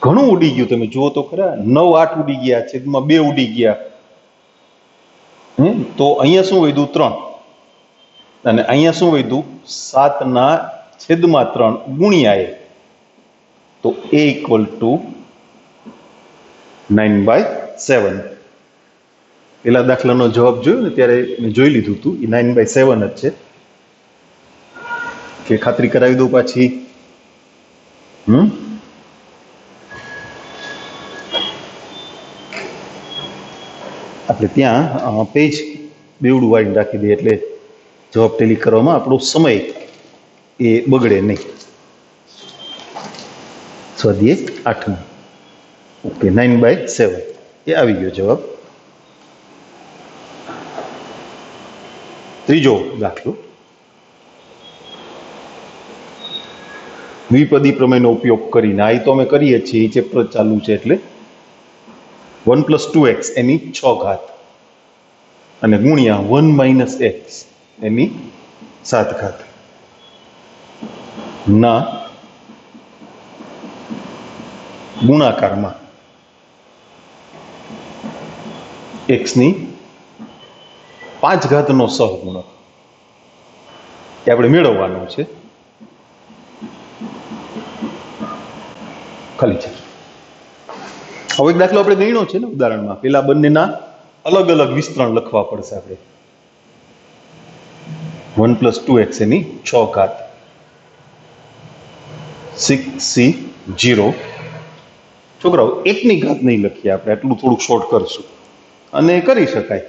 ઘણું ઉડી ગયું, તમે જુઓ તો ખરા. 9 8 ઉડી ગયા, છેદમાં 2 ઉડી ગયા. તો અહીંયા શું વધ્યું? 3. અને અહીંયા શું વધ્યું? 7 ના છેદમાં 3 ગુણ્યા 1. તો a ઇક્વલ ટુ 9/7. પેલા દાખલાનો જવાબ જોયો ને ત્યારે મેં જોઈ લીધું હતું, એ 9/7 જ છે. કે ખાતરી કરાવી દઉં પાછી. આપણે ત્યાં પેજ બેવડું વાળીને રાખી દઈએ એટલે જવાબ ટેલી કરવામાં આપણો સમય એ બગડે નહીં. સ્વાધ્યાય 8. ઓકે, 9/7 એ આવી ગયો જવાબ. ત્રીજો દાખલો. દ્વિપદી પ્રમેયનો ઉપયોગ કરીને, આ તો અમે કરીએ છીએ, એ ચેપ્ટર ચાલુ છે એટલે 1 + 2x એની 6 ઘાત અને ગુણ્યા 1 - x એની 7 ઘાત ના ગુણાકારમાં x ની 5 ઘાતનો સહગુણક એ આપણે મેળવવાનો છે. ખાલી છે. હવે એક દાખલો આપણે ગણ્યો છે ને ઉદાહરણમાં. પેલા બંનેના અલગ અલગ વિસ્તરણ લખવા પડશે આપણે. 1 + 2x એની 6 ઘાત 6c0. છોકરાઓ એકની ઘાત નહીં લખીએ આપણે, આટલું થોડુંક શોર્ટ કરશું અને કરી શકાય.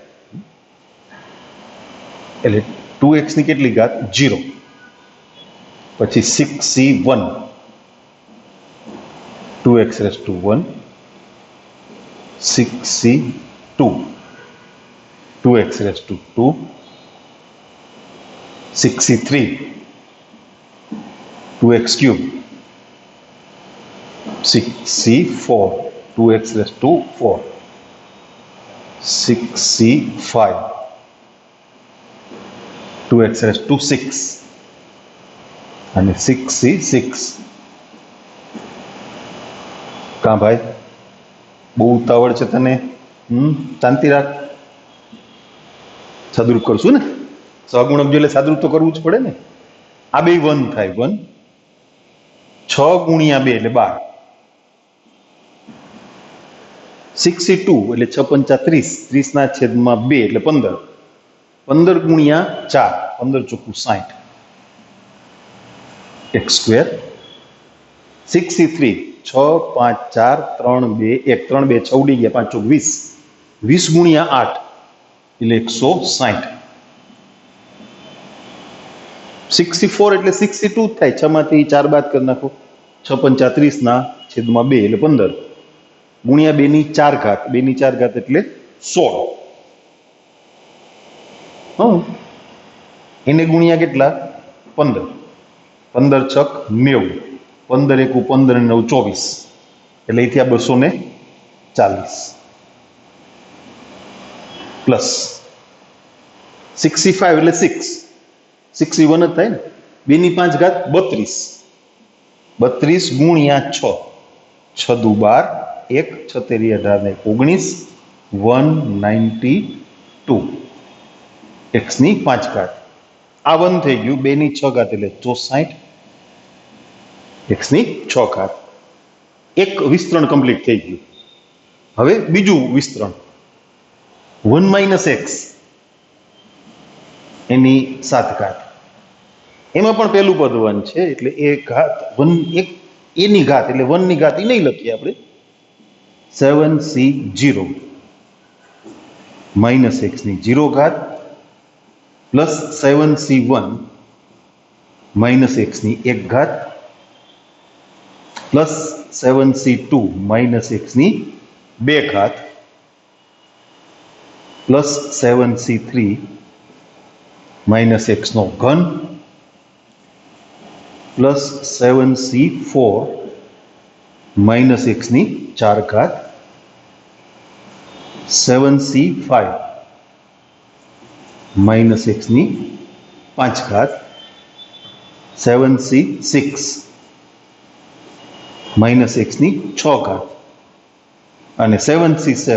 એટલે 2x ની કેટલી ઘાત? 0. પછી 6c1 2x⁻1 6c2 2x⁻2 6c3 2x³ 6c4 2x⁻4 6c5 2x⁻6 અને 6c6. કાં ભાઈ, બહુ ઉતાવળ છે તને? શાંતિ રાખ. સાદુરૂપ કરશું ને? સહગુણક એટલે સાદુરૂપ તો કરવું જ પડે ને. આ બે 1 થાય. 1 6 ગુણ્યા 2 એટલે 12. 6c2 એટલે 6 × 5 30, 30 ના છેદમાં 2 એટલે 15. 15 ગુણ્યા 4 15 × 4 = 60 x². 6c3 6 5 4 3 2 1 3 2 6 ઉડી ગયા, 5 × 20 20 ગુણ્યા 8 એટલે 160. 64 એટલે 62 થાય. 6 માંથી 4 બાદ કરી નાખો. 6 × 5 30 ના છેદમાં 2 એટલે 15 ગુણ્યા 2 ની 4 ઘાત. 2 ની 4 ઘાત એટલે 16. એને ગુણ્યા કેટલા? 15. 15 × 6 = 90. 15 × 1 = 15 અને 9 = 24 એટલે અહીંથી આ 240 પ્લસ 65 એટલે 6 61 જ થાય ને. 2 ની 5 ઘાત 32. 32 ગુણ્યા 6 6 દુ 12 1 6 તેરી 18 ને 19 192 x ની 5 ઘાત. આ 1 થઈ ગયું. 2 ની 6 ઘાત એટલે 64 x ની 6 ઘાત. એક વિસ્તરણ કમ્પ્લીટ થઈ ગયું. હવે બીજું વિસ્તરણ 1 - x એની 7 ઘાત. એમાં પણ પહેલું પદ 1 છે એટલે એ ઘાત 1 એની ઘાત એટલે 1 ની ઘાત એ નહીં લખીએ આપણે. 7c0 - x ની 0 ઘાત પ્લસ 7c1 - x ની 1 ઘાત પ્લસ 7c2 - x ની 2 ઘાત પ્લસ 7c3 - x નો ઘન પ્લસ 7c4 માઇનસ એક્સની 4 ઘાત 7c5 માઇનસ એક્સની 5 ઘાત 7c6 માઇનસ એક્સની 6 ઘાત અને 7c7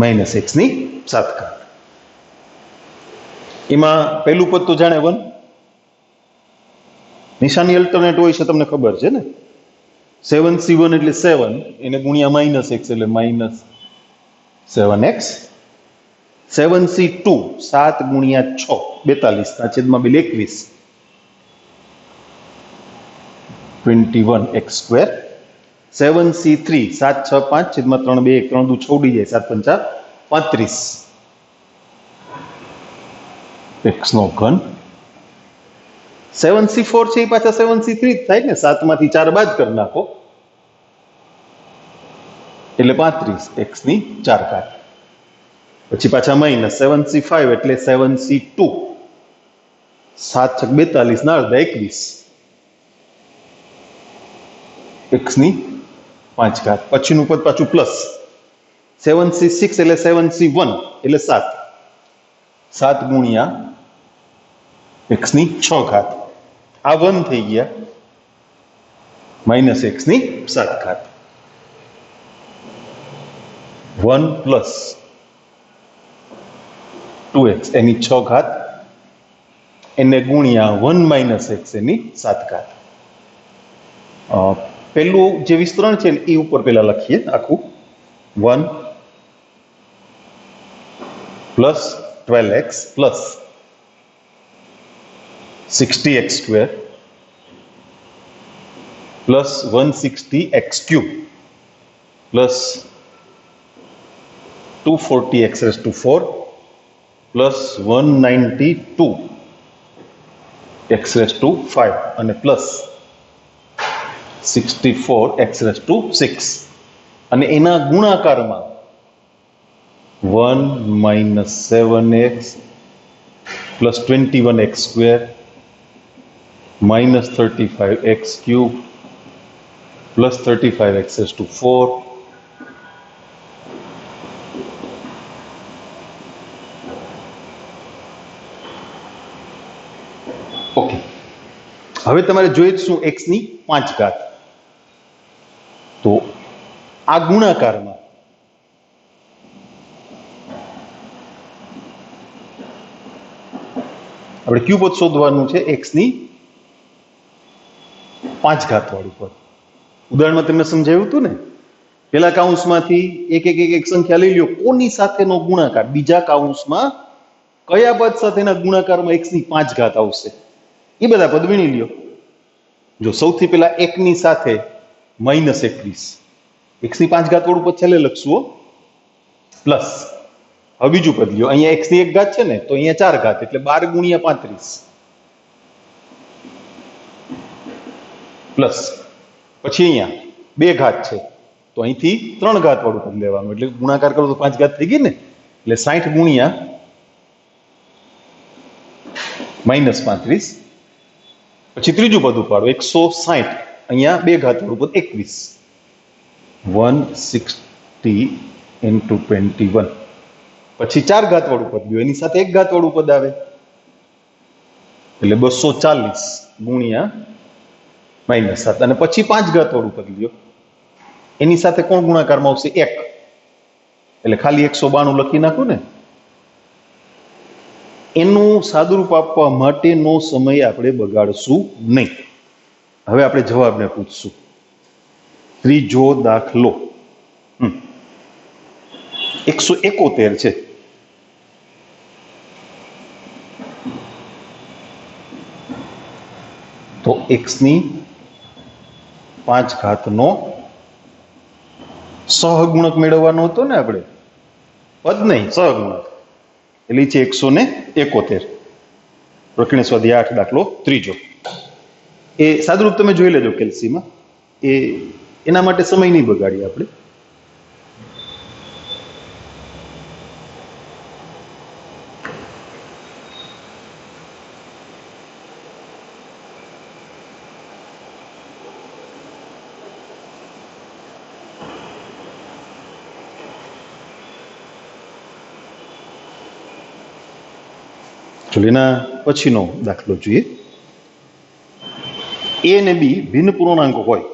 માઇનસ એક્સની 7 ઘાત. એમાં પહેલું પદ તો જાણે 1, નિશાની અલ્ટરનેટ હોય છે તમને ખબર છે ને. 7c1 એટલે 7, એને ગુણ્યા માઇનસ એક્સ એટલે માઇનસ 7x. 7c2 7 ગુણ્યા 6 42 ના છેદમાં 2 21 21x સ્ક્વેર. 7c3 7 6 5 છેદમાં 3 2 1 3 દુ 6 ઉડી જાય 7 5 35 x નો ઘન. 7c4 છે એ પાછા 7c3 થાય ને, 7 માંથી 4 બાદ કરી નાખો એટલે 35 x ની 4 ઘાત. પછી પાછા માઇનસ 7c5 એટલે 7c2 7 6 42 ના અડધા 21 x ની 5 ઘાત. પછીનું પદ પાછું પ્લસ 7c6 એટલે 7c1 એટલે 7 7 ગુણ્યા x ની 6 ઘાત. આ 1 થઈ ગયા માઇનસ x ની 7 ઘાત. 1 પ્લસ 2x એની 6 ઘાત એને ગુણ્યા 1 માઇનસ x એની 7 ઘાત. પેલું જે વિસ્તરણ છે ને એ ઉપર પેલા લખીએ આખું. 1 plus 12x plus 60x square plus 160x cube plus 240x raised to 4 plus 192x raised to 5 અને પ્લસ 64x raised to 6 અને એના ગુણાકારમાં 1 minus 7x plus 21x square minus 35x cube plus 35x raised to 4 okay. હવે તમારે જોઈએ શું x ની 5 ઘાત. તો આ ગુણાકારમાં આપણે ક્યુ પદ શોધવાનું છે x ની 5 ઘાત વાળું પદ. ઉદાહરણમાં તમને સમજાવ્યું હતું ને, પેલા કાઉન્સમાંથી એક સંખ્યા લઈ લ્યો, કોની સાથેનો ગુણાકાર, બીજા કાઉન્સમાં કયા પદ સાથેના ગુણાકારમાં x ની 5 ઘાત આવશે એ બધા પદ વીણી લ્યો. જો સૌથી પહેલા 1 ની સાથે માઇનસ 21 x ની 5 ઘાત વાળું પદ છેલ્લે લખશું પ્લસ. હવે બીજું પદ લ્યો, અહીંયા x ની 1 ઘાત છે ને તો અહીંયા 4 ઘાત એટલે 12 ગુણ્યા 35 પ્લસ. પછી અહીંયા 2 ઘાત છે તો અહીંથી 3 ઘાત વાળું પદ લેવાનું એટલે ગુણાકાર કરો તો 5 ઘાત થઈ ગઈ ને, એટલે 60 ગુણ્યા માઇનસ 35. પછી ત્રીજું પદ ઉપાડો 160, અહીંયા 2 ઘાત વાળું પદ 21 160 into 21. પછી 4 ઘાત વાળું પદ લ્યો, એની સાથે 1 ઘાત વાળું પદ આવે એટલે 240 ગુણ્યા માઇનસ 7 અને પછી 5 ઘાત વાળું પદ લ્યો, એની સાથે કોણ ગુણાકારમાં આવશે 1 એટલે ખાલી 192 લખી નાખું ને. એનું સાદુરૂપ આપવા માટેનો સમય આપણે બગાડશું નહીં. હવે આપણે જવાબને પૂછશું. ત્રીજો દાખલો 171 છે. તો x ની 5 ઘાતનો સહગુણક મેળવવાનો હતો ને આપણે, પદ નહીં સહગુણક, એટલે છે 171. પ્રકરણ સ્વાધ્યાય 8 દાખલો ત્રીજો. એ સાદુરૂપ તમે જોઈ લેજો કેલ્સીમાં, એના માટે સમય નહીં બગાડીએ આપણે. ચલો એના પછીનો દાખલો જોઈએ. એ અને બી ભિન્ન પૂર્ણાંક હોય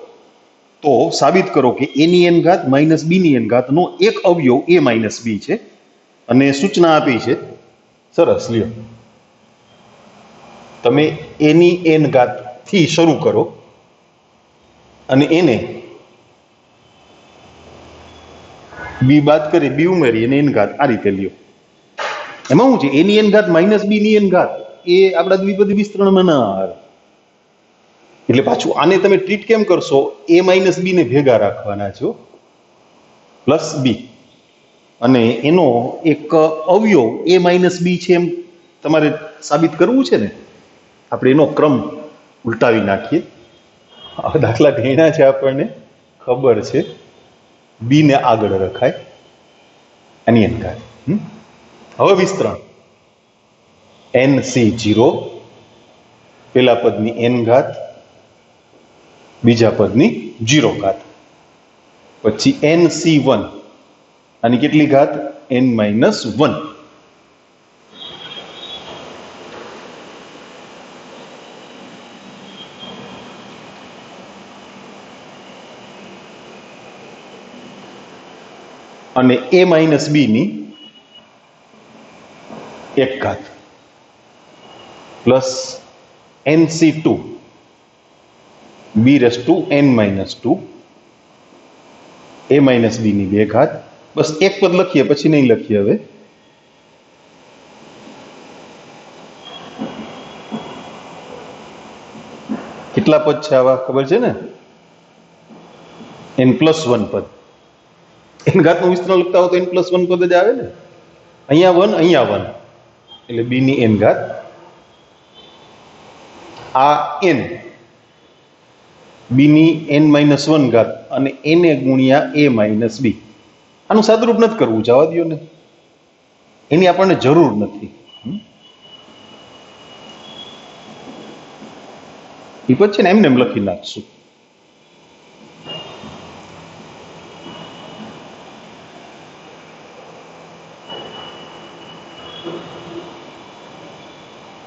તો સાબિત કરો કે a ની n ઘાત માઇનસ b ની n ઘાતનો એક અવયવ a માઇનસ b છે. અને સૂચના આપી છે, સરસ લ્યો, તમે a ની n ઘાત થી શરૂ કરો અને એને બી બાદ કરી બી ઉમેરી અને n ઘાત આ રીતે લ્યો. એમાં શું છે, a ની n ઘાત માઇનસ b ની n ઘાત એ આપણા દ્વિપદી વિસ્તરણમાં ના આવે. એટલે પાછું આને તમે ટ્રીટ કેમ કરશો, a માઇનસ b ને ભેગા રાખવાના છો પ્લસ b, અને એનો એક અવયવ a માઇનસ b છે એમ તમારે સાબિત કરવું છે ને. આપણે એનો ક્રમ ઉલટાવી નાખીએ. દાખલા ઘણા છે, આપણને ખબર છે. બી ને આગળ રખાય એની n ઘાત. હવે વિસ્તરણ nc0, પેલા પદની n ઘાત, બીજા પદની 0 ઘાત, પછી nc1 આની કેટલી ઘાત n માઇનસ 1. અને a માઇનસ b ની 1 ઘાત plus nc2 b raise to n minus 2, a minus b ની 2 ઘાત. બસ એક પદ લખીએ, પછી નહીં લખીએ. હવે કેટલા પદ છે આવા ખબર છે ને, n પ્લસ 1 પદ. n ઘાતનું વિસ્તરણ લખતા હોય તો n પ્લસ 1 પદ જ આવે ને. અહીંયા 1, અહીંયા 1, એટલે b ની n ઘાત. આ n b ની n માઇનસ 1 ઘાત અને n ગુણ્યા a માઇનસ b. આનું સાદુરૂપ નથી કરવું, જવા દો ને, એની આપણને જરૂર નથી. એ પદ છે ને એમને એમ લખી નાખશું.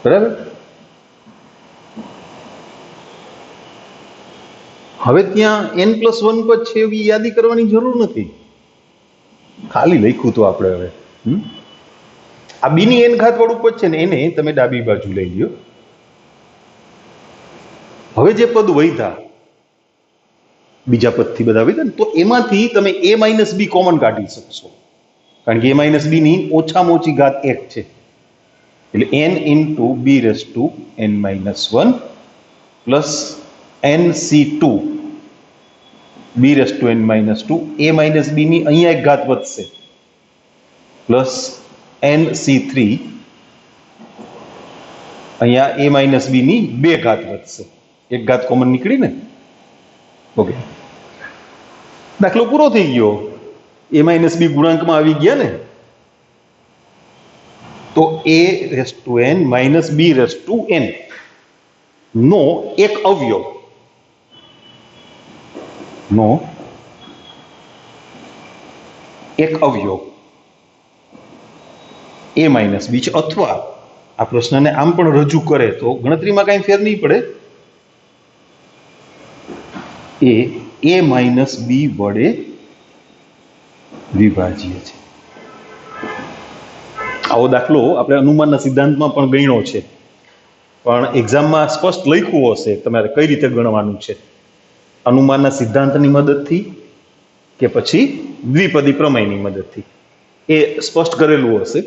બરાબર. હવે ત્યાં n પ્લસ 1 પદ છે એવી યાદી કરવાની જરૂર નથી, ખાલી લખ્યું તો આપણે. હવે આ b ની n ઘાત વાળું પદ છે ને એને તમે ડાબી બાજુ લઈ લ્યો. હવે જે પદ વધ્યા બીજા પદથી બધા વધ્યા ને, તો એમાંથી તમે a માઇનસ b કોમન કાઢી શકશો, કારણ કે a માઇનસ b ની ઓછામાં ઓછી ઘાત 1 છે. એટલે n into b raise to n minus 1 plus nc2 b raise to n minus 2, a minus b ની અહીંયા એક ઘાત વધશે પ્લસ nc3 અહીંયા a માઇનસ b ની 2 ઘાત વધશે. એક ઘાત કોમન નીકળી ને. ઓકે, દાખલો પૂરો થઈ ગયો. a માઇનસ b ગુણાંકમાં આવી ગયા ને, તો a raise to n minus b raise to n નો એક અવયવ a માઇનસ b છે. અથવા આ પ્રશ્નને આમ પણ રજૂ કરે તો ગણતરીમાં કાંઈ ફેર નહીં પડે, એ a માઇનસ b વડે વિભાજ્ય છે. આવો દાખલો આપણે અનુમાનના સિદ્ધાંતમાં પણ ગણ્યો છે, પણ એક્ઝામમાં સ્પષ્ટ લખ્યું હશે તમારે કઈ રીતે ગણવાનું છે, અનુમાનના સિદ્ધાંતની મદદથી કે પછી દ્વિપદી પ્રમેયની મદદથી, એ સ્પષ્ટ કરેલું હશે.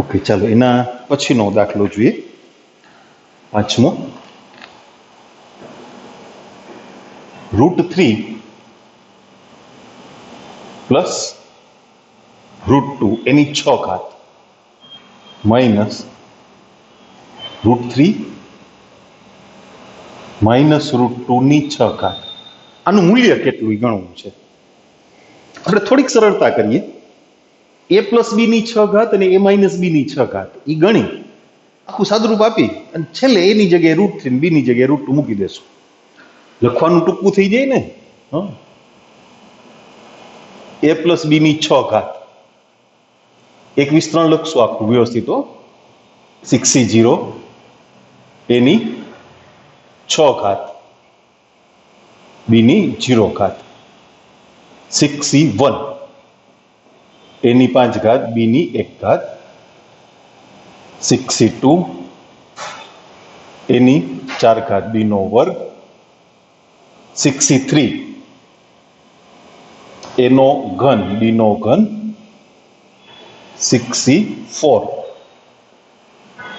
ઓકે, ચાલો એના પછીનો દાખલો જોઈએ, પાંચમો. √3 પ્લસ √2 એની 6 ઘાત માઇનસ √3 -√2 આનું મૂલ્ય કેટલું ગણવું છે. આપણે થોડીક સરળતા કરીએ. a+b⁴ અને a-b⁴ એ ગણી આખું સાદુરૂપ આપી અને છેલ્લે એની જગ્યાએ √3 અને બીની જગ્યાએ √2 મૂકી દેશું. લખવાનું ટૂંકું થઈ જાય ને. a+b⁴ એક વિસ્તરણ લખશું આખું વ્યવસ્થિત. 6c0 a⁴ b⁴ 6c1 a⁵ b⁴ 6c2 a⁴ b², 6c3 a³ b², 6c4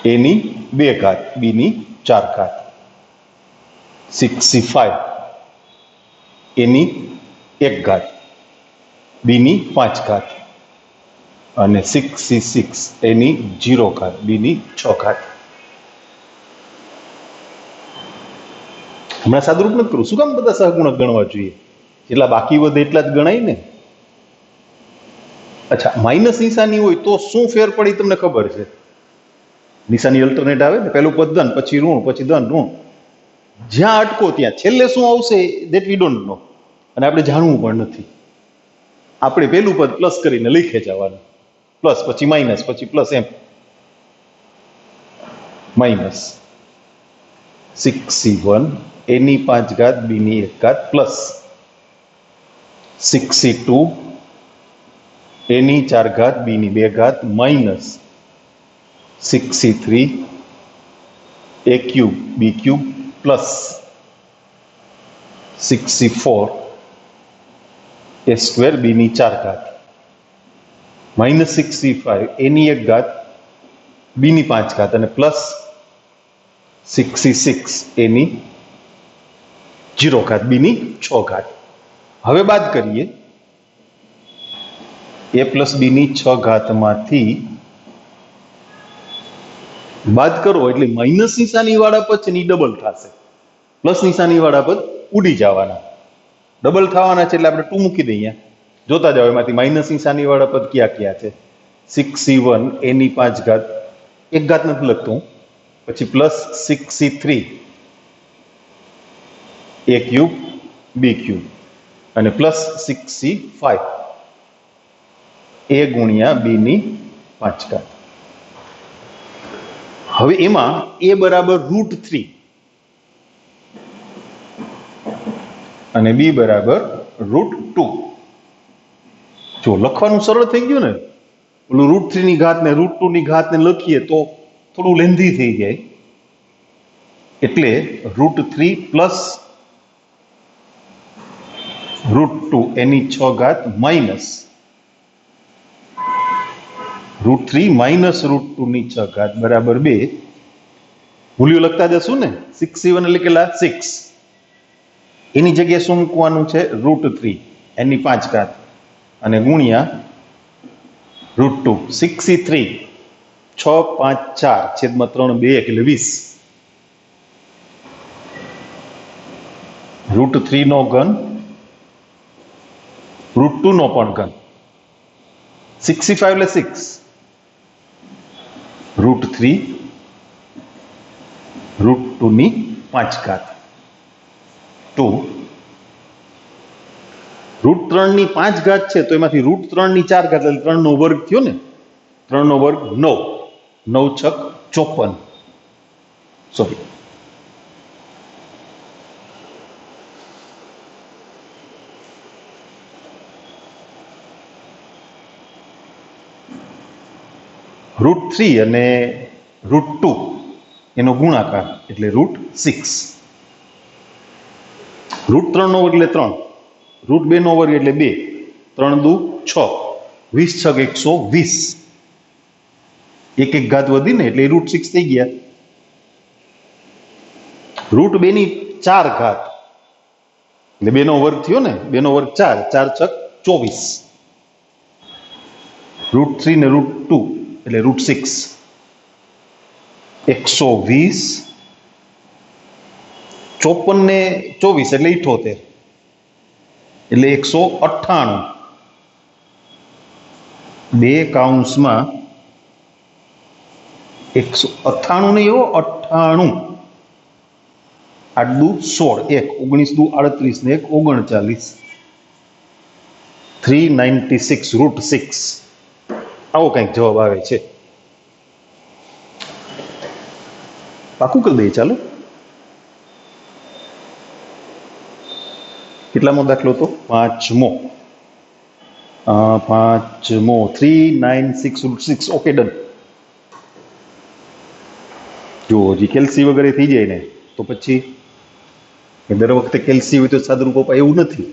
a² b², 6c5 a⁴ b⁵ અને 6c6 a⁵ b⁶. હમણાં સાદુરૂપ નથી કરું. શું કામ બધા સહગુણક ગણવા જોઈએ? જેટલા બાકી વધે એટલા જ ગણાય ને. અચ્છા, માઇનસ નિશાની હોય તો શું ફેર પડી તમને ખબર છે? નિશાની અલ્ટરનેટ આવે ને, પહેલું પદ ધન, પછી ઋણ, પછી ધન ઋણ. જ્યાં અટકો ત્યાં છેલ્લે શું આવશે ધેટ વી ડોન્ટ નો, અને આપણે જાણવું પણ નથી. આપણે પહેલું પદ પ્લસ કરીને લખી જવાનું, પ્લસ પછી માઇનસ પછી પ્લસ, એમ. -6c1 a⁵ b⁴ plus 6c2 a⁴ b⁵ minus 6c3 a³ b³ plus 6c4 a² b⁴ minus 6c5 a⁴ b⁵ અને પ્લસ 6c6 a⁴ b⁴. હવે બાદ કરીએ. a+b⁴ માંથી બાદ કરો એટલે માઇનસ નિશાની વાળા પદ છે ને એ ડબલ થશે, પ્લસ નિશાની વાળા પદ ઉડી જવાના. ડબલ થવાના છે એટલે આપણે 2 મૂકી દઈએ. જોતા જાઓ એમાંથી માઇનસ નિશાની વાળા પદ ક્યાં ક્યાં છે. 6c1 a⁵ એક ઘાત નથી લખતું, પછી પ્લસ 6c3 a³ b³ અને પ્લસ 6c5 a⁵ b⁵. હવે એમાં a બરાબર √3 અને b બરાબર √2. જો લખવાનું સરળ થઈ ગયું ને. ઓલું √3 ની ઘાત ને √2 ની ઘાત ને લખીએ તો થોડું લેન્ધી થઈ જાય. એટલે √3 પ્લસ √2 a⁴ માઇનસ √3 માઇનસ √2 બરાબર 2. મૂલ્યો લખતા જશું ને. 6c1 એટલે કેટલા? 6. એની જગ્યાએ શું મૂકવાનું છે? √3 a⁵ અને ગુણ્યા √2. 6c3 6 5 4 / 3 2 એટલે 20. √3 નો ઘન, √2 નો પણ ઘન. 65 એટલે 6. √3 √2 2. √3 ની 5 ઘાત છે તો એમાંથી √3 ની 4 ઘાત એટલે 3 નો વર્ગ થયો ને. 3 નો વર્ગ 9. 9 × 6 = 54. સોરી, √3 અને √2 એનો ગુણાકાર એટલે √6. √3 નો વર્ગ એટલે 3, √2 નો વર્ગ એટલે 2, 3 દુ 6, 20 × 6 = 120. એક ઘાત વધી ને એટલે √6 થઈ ગયા. √2 ની 4 ઘાત એટલે 2 નો વર્ગ થયો ને. 2 નો વર્ગ 4, 4 × 6 = 24. √3 ને √2 એટલે √6 120 54 ને 24 એટલે 78, એટલે 198. બે કૌંસમાં 198 નહીં, એવો 98. 8 દુ 16, 1 19 દુ 38 ને 1 39, 396 √6. આવો કંઈક જવાબ આવે છે. પાકું કરી દઈએ. ચાલો, કેટલામો દાખલો હતો? પાંચમો. 396 √6. Okay, done. જો હજી કેલ્સી વગેરે થઈ જાય ને તો પછી દર વખતે કેલ્સી હોય તો સાદુરૂપ અપાય એવું નથી.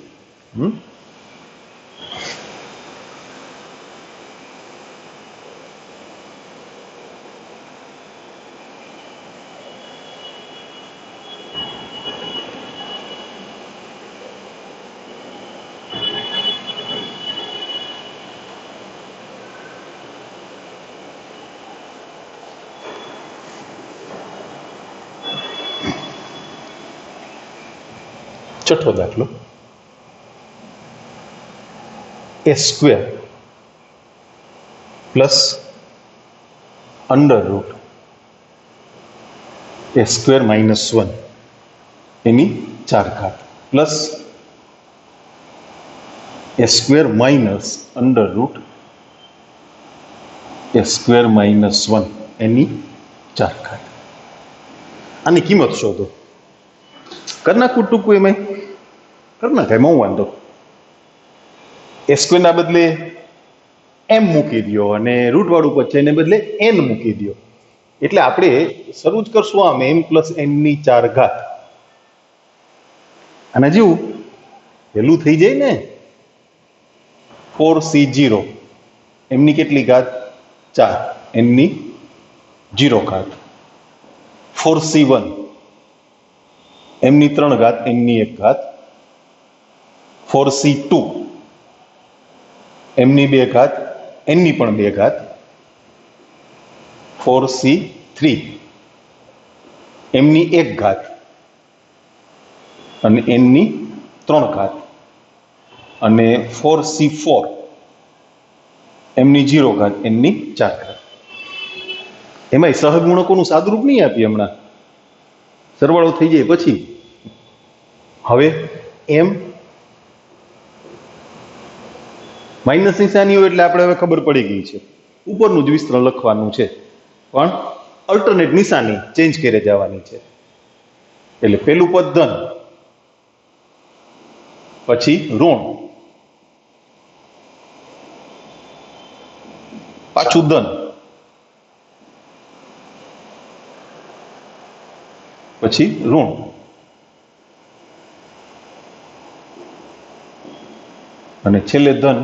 છઠ્ઠો દાખલો. a² plus under route a² - 1 એની 4 ઘાત plus a² minus under route a² - 1 એની 4 ઘાત. આની કિંમત શોધો. કરી નાખું ટૂંકું, એમાં કરી નાખાય, એમાં હું વાંધો. a² ના બદલે m મૂકી દો અને રૂટવાળું પદ છે એને બદલે n મૂકી દો. એટલે આપણે શરૂ જ કરશું આમ m પ્લસ n ની 4 ઘાત. આના જેવું વહેલું થઈ જાય ને. 4c0 એમની કેટલી ઘાત? 4, એમની 0 ઘાત. 4c1 એમની 3 ઘાત, એમની 1 ઘાત. 4c2 એમની 2 ઘાત, એમની પણ 2 ઘાત. 4c3 એમની 1 ઘાત અને એમની 3 ઘાત. અને 4c4 એમની 0 ઘાત, એમની 4 ઘાત. એમાંય સહગુણકોનું સાદુરૂપ નહીં આપીએ હમણાં, સરવાળો થઈ જાય પછી. હવે એમ માઇનસ નિશાની હોય એટલે આપણે હવે ખબર પડી ગઈ છે, ઉપરનું જ વિસ્તરણ લખવાનું છે, પણ અલ્ટરનેટ નિશાની ચેન્જ કરી જવાની છે. એટલે પેલું પદ ધન, પછી ઋણ, પાછું ધન, પછી ઋણ, અને છેલ્લે ધન.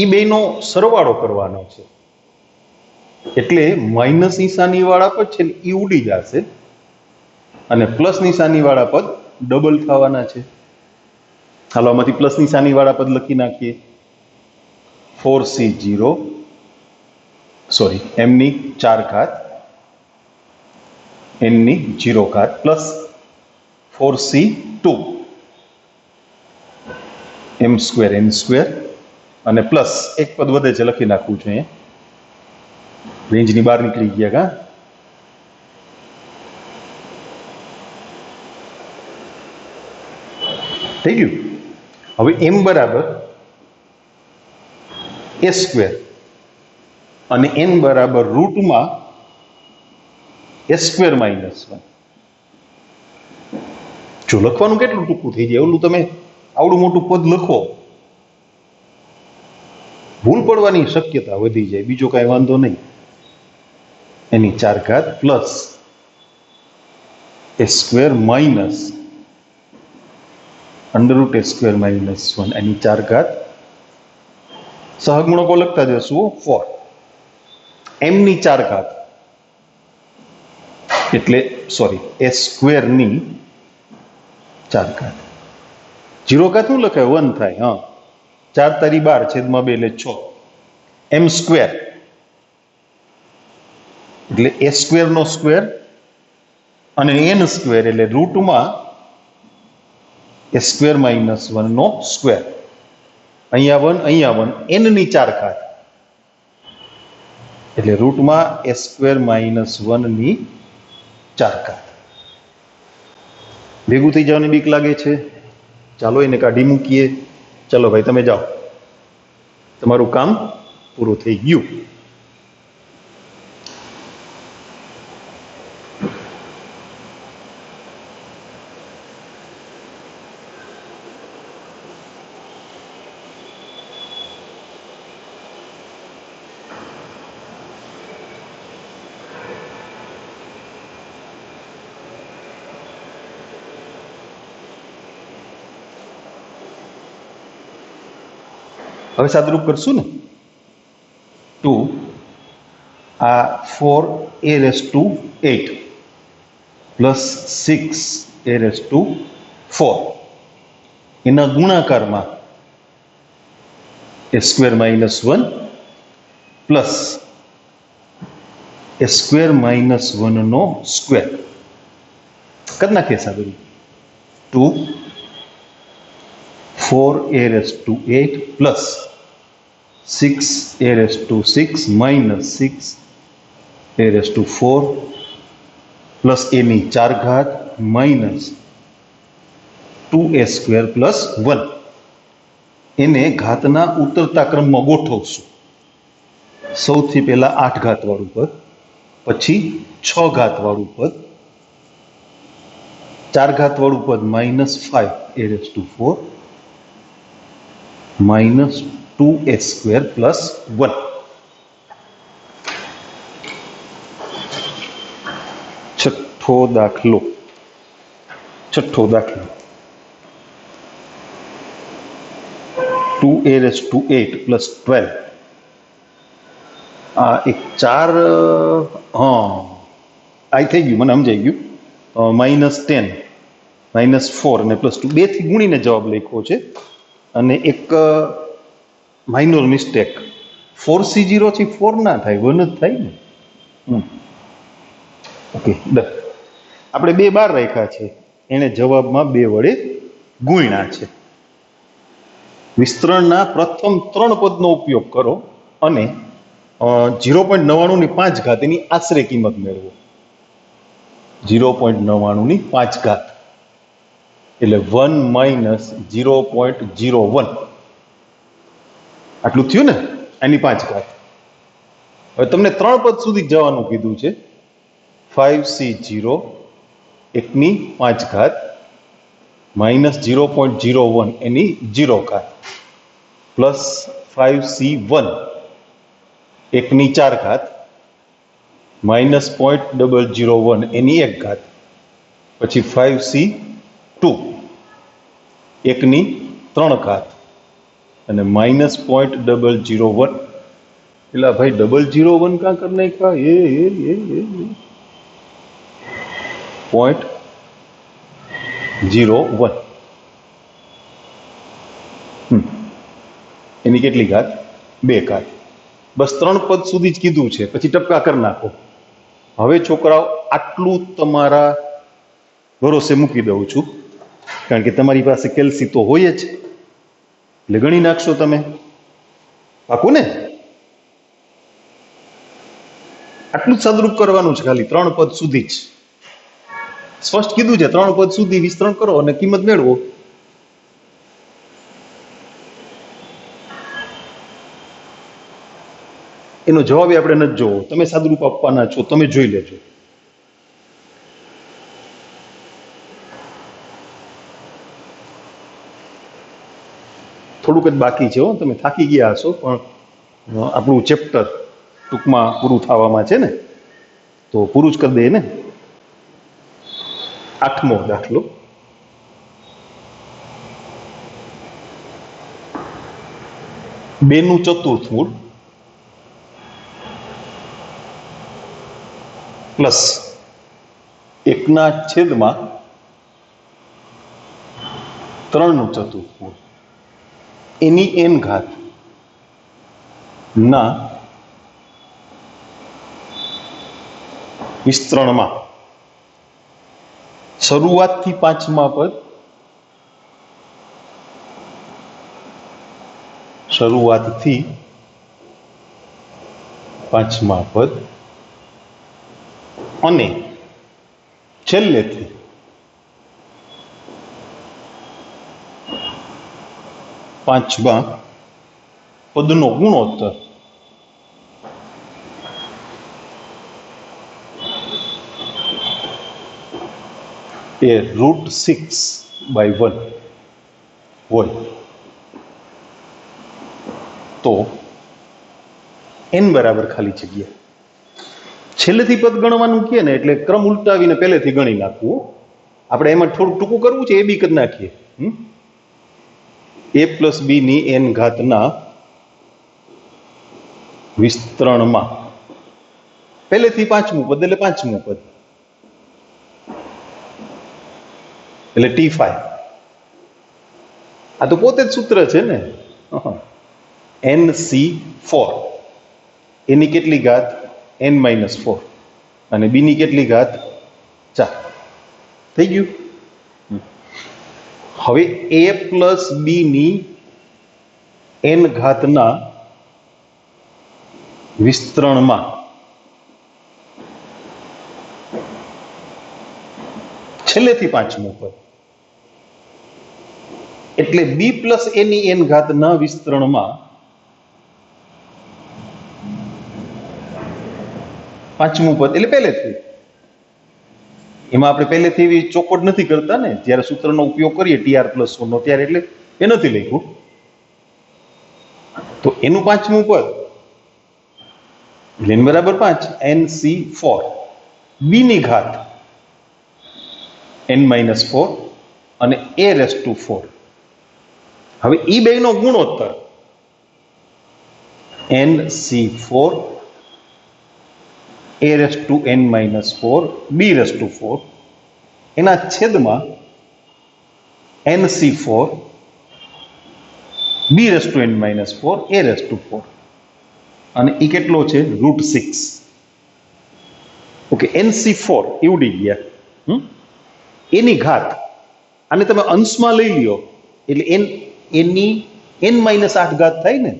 એ બેનો સરવાળો કરવાનો છે. એટલે માઇનસ નિશાની વાળા પદ છે એ ઉડી જશે અને પ્લસ નિશાની વાળા પદ ડબલ થવાના છે. હાલો, આમાંથી પ્લસ નિશાની વાળા પદ લખી નાખીએ. 4c0 સોરી એમની 4 ઘાત, એનની 0 ઘાત પ્લસ 4c2 m² n² અને પ્લસ એક પદ વધે છે, લખી નાખવું છે. રેન્જની બહાર નીકળી ગયા કા. થઈ ગયું. હવે m બરાબર a² અને n બરાબર રૂટમાં a² - 1. જો લખવાનું કેટલું ટૂંકું થઈ જાય, ઓલું તમે આવડું મોટું પદ લખો, ભૂલ પડવાની શક્યતા વધી જાય, બીજો કાંઈ વાંધો નહીં. એની 4 ઘાત plus a² minus under route a² - 1 એની 4 ઘાત. સહગુણકો લખતા જશું. 4 એમની 4 ઘાત એટલે સોરી a² ની 4 ઘાત. 0 ઘાત શું લખાય? 1 થાય. હા, 4 તારી 12 છેદમાં 2 એટલે 6 m² એટલે એ સ્ક્વેર નો સ્ક્વેર અને એન સ્ક્વેર એટલે રૂટમાં એ સ્ક્વેર માઇનસ 1 નો સ્ક્વેર. અહીંયા 1 એન ની 4 ઘાત એટલે રૂટમાં એ સ્ક્વેર માઇનસ 1 ની 4 ઘાત. ભેગું થઈ જવાની બીક લાગે છે? ચાલો એને કાઢી મૂકીએ. ચલો ભાઈ તમે જાઓ, તમારું કામ પૂરું થઈ ગયું. હવે સાદરૂપ કરશું ને. 2 આ 4a⁸ પ્લસ 6a⁴ એના ગુણાકારમાં A square minus 1 plus A square minus 1 નો સ્ક્વેર કરી નાખીએ સાદરૂપ. 2 4a⁸ plus 6a⁶ minus 6a⁴ plus એની 4 ઘાત માઇનસ 2a² પ્લસ 1. એને ઘાતના ઉતરતા ક્રમમાં ગોઠવશું. સૌથી પહેલા 8 ઘાત વાળું પદ, પછી 6 ઘાત વાળું પદ, 4 ઘાત વાળું પદ minus 5a⁴ minus 2a² plus 1. છઠ્ઠો દાખલો 2a⁸ પ્લસ 12. આ એક 4 આ થઈ ગયું, મને સમજાઈ ગયું. -10 -4 અને +2 બે થી ગુણીને જવાબ લખ્યો છે. અને એક માઇનોર મિસ્ટેક, 4c0 થી 4 ના થાય, 1 જ થાય ને. Okay done. આપણે 2 બાર રાખ્યા છે, એને જવાબમાં 2 વડે ગુણ્યા છે. વિસ્તરણના પ્રથમ 3 પદનો ઉપયોગ કરો અને 0.99 ની 5 ઘાત એની આશરે કિંમત મેળવો. 0.99 ની 5 ઘાત એટલે 1 માઇનસ 0.01 આટલું થયું ને, એની 5 ઘાત. હવે તમને 3 પદ સુધી જવાનું કીધું છે. 5c0 1 ની 5 ઘાત માઇનસ 0.01 એની 0 ઘાત પ્લસ 5c1 1 ની 4 ઘાત માઇનસ 0.001 એની 1 ઘાત પછી 5c2 1 ની 3 ઘાત અને માઇનસ 0.001. એટલે ભાઈ 001 કાં કરી નાખ્યા? એ 0.01 એની કેટલી ઘાત? 2 ઘાત. બસ 3 પદ સુધી જ કીધું છે, પછી ટપકા કરી નાખો. હવે છોકરાઓ આટલું તમારા ભરોસે મૂકી દઉં છું, કારણ કે તમારી પાસે કેલ્સી તો હોય જ, એટલે ગણી નાખશો તમે. પાકું ને? આટલું જ સાદરૂપ કરવાનું છે, ખાલી 3 પદ સુધી જ. સ્પષ્ટ કીધું છે, 3 પદ સુધી વિસ્તરણ કરો અને કિંમત મેળવો. એનો જવાબ આપણે નથી જોવો, તમે સાદરૂપ આપવાના છો, તમે જોઈ લેજો. થોડુંક જ બાકી છે, તમે થાકી ગયા હશો, પણ આપણું ચેપ્ટર ટૂંકમાં પૂરું થવામાં છે ને, તો પૂરું જ કરી દઈએ ને. 8મો દાખલો. બેનું ચતુર્થ મૂળ પ્લસ 1/3 ચતુર્થ મૂળ એની n ઘાત ના વિસ્તરણમાં શરૂઆતથી પાંચમા પદ, શરૂઆતથી પાંચમા પદ અને છેલ્લેથી પાંચમા પદનો ગુણોત્તર એ √6/1 હોય તો n બરાબર ખાલી જગ્યા. છેલ્લેથી પદ ગણવાનું કહે ને એટલે ક્રમ ઉલટાવીને પહેલેથી ગણી નાખવું. આપણે એમાં થોડું ટૂંકું કરવું છે, એ બી કરી નાખીએ. a પ્લસ b ની n ઘાતના વિસ્તરણમાં પહેલેથી પાંચમું પદ એટલે પાંચમું પદ એટલે T5. આ તો પોતે જ સૂત્ર છે ને, NC4. એની કેટલી ઘાત n-4 અને b ની કેટલી ઘાત 4 થઈ ગયું. હવે a પ્લસ b ની n ઘાતના વિસ્તરણમાં છેલ્લેથી પાંચમું પદ એટલે b પ્લસ a ની n ઘાતના વિસ્તરણમાં પાંચમું પદ એટલે પહેલેથી. એમાં આપણે પહેલેથી એવી ચોખવટ નથી કરતા ને, જ્યારે સૂત્રનો ઉપયોગ કરીએ TR+1 નો ત્યારે, એટલે એ નથી લખ્યું. તો એનું પાંચમું પદ n બરાબર 5 NC4 b ની ઘાત n-4 અને a⁴. હવે એ બેનો ગુણોત્તર NC4 a⁴ b⁴ એના છેદમાં NC4 b⁻⁻⁴ a⁴ અને એ કેટલો છે √6. ઓકે, NC4 એ ઉડી ગયા. એની ઘાત આને તમે અંશમાં લઈ લ્યો એટલે એની n-8 ઘાત થાય ને,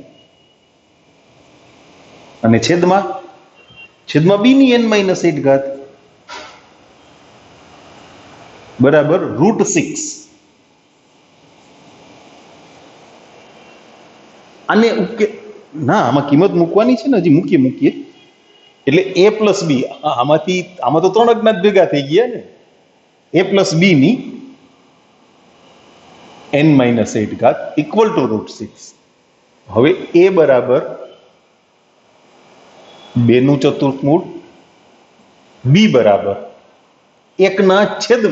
અને છેદમાં b ની n-8 ઘાત બરાબર √6. આને ના, આમાં કિંમત મૂકવાની છે ને, હજી મૂકીએ એટલે a પ્લસ b, આમાં તો 3 અજ્ઞાત ભેગા થઈ ગયા ને. a પ્લસ b ની n-8 ઘાત ઇક્વલ ટુ √6. હવે a બરાબર 2/4, b બરાબર 1/3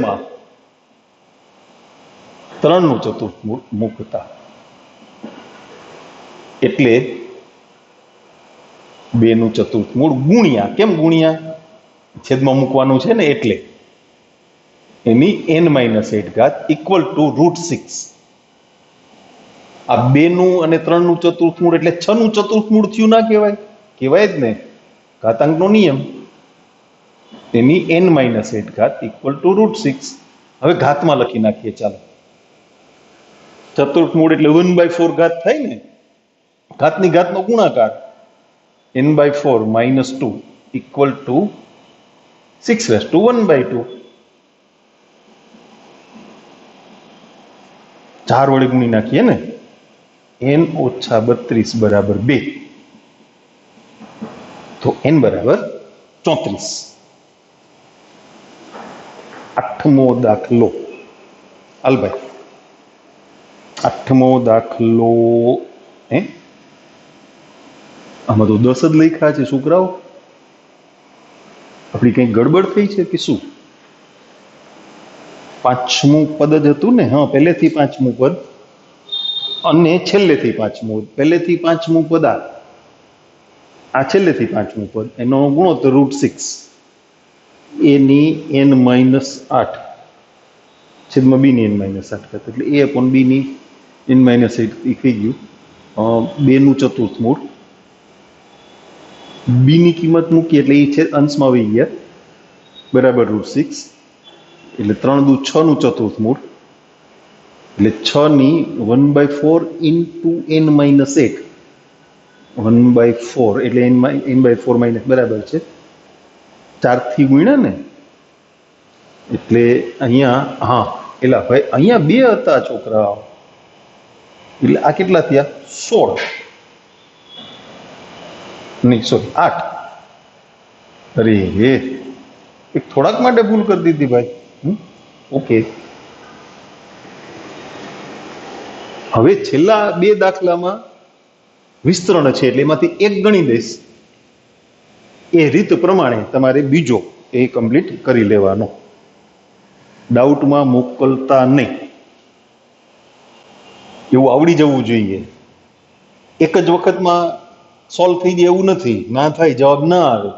મૂકતા એટલે 2/4 ગુણ્યા, કેમ ગુણ્યા, છેદમાં મૂકવાનું છે ને એટલે એની n-8 ઘાત ઇક્વલ ટુ √6. આ 2 અને 3/4 એટલે 6/4 થયું ના કહેવાય? કહેવાય જ ને, ઘાતાંકનો નિયમ. એની n-8 ઘાત ઇક્વલ ટુ √6. હવે ઘાતમાં લખી નાખીએ. ચાલો, ચતુર્થમૂળ એટલે 1/4 ઘાત થાય ને, ઘાતની ઘાતનો ગુણાકાર n/4 - 2 ઇક્વલ ટુ 6/1/2. 4 વડે ગુણી નાખીએ ને, n-32 બરાબર 2 તો n બરાબર 34. 8મો દાખલો. અલભાઈ 8મો દાખલો. આમાં તો 10 જ લખ્યા છે છોકરાઓ. આપણી કઈ ગડબડ થઈ છે કે શું? પાંચમું પદ જ હતું ને? હા, પહેલેથી પાંચમું પદ અને છેલ્લેથી પાંચમું. પહેલેથી પાંચમું પદ આ છેલ્લેથી પાંચમું પદ, એનો ગુણોત્તર √6. એની n-8 છેદમાં b ની n-8 ઘાત એટલે a/b ની n-8 એ થઈ ગયું 2/4. b ની કિંમત મૂકી એટલે એ છે અંશમાં આવી ગયા બરાબર √6 એટલે 3 દુ 6 નું ચતુર્થ મૂળ એટલે 6 ની 1/4 ઇન્ટુ n-8 1/4 એટલે n/4 માઇનસ બરાબર છે 4 થી ગુણ્યા ને એટલે અહીંયા હા એટલે ભાઈ અહીંયા 2 હતા છોકરાઓ એટલે આ કેટલા થયા 16 નહીં સોરી 8 અરે એક થોડાક માટે ભૂલ કરી દીધી ભાઈ ઓકે હવે છેલ્લા 2 દાખલામાં વિસ્તરણ છે એટલે એમાંથી એક ગણી દઈશ એ રીત પ્રમાણે તમારે બીજો એ કમ્પ્લીટ કરી લેવાનો ડાઉટમાં મોકલતા નહીં એવું આવડી જવું જોઈએ એક જ વખતમાં સોલ્વ થઈ જાય એવું નથી ના થાય જવાબ ના આવે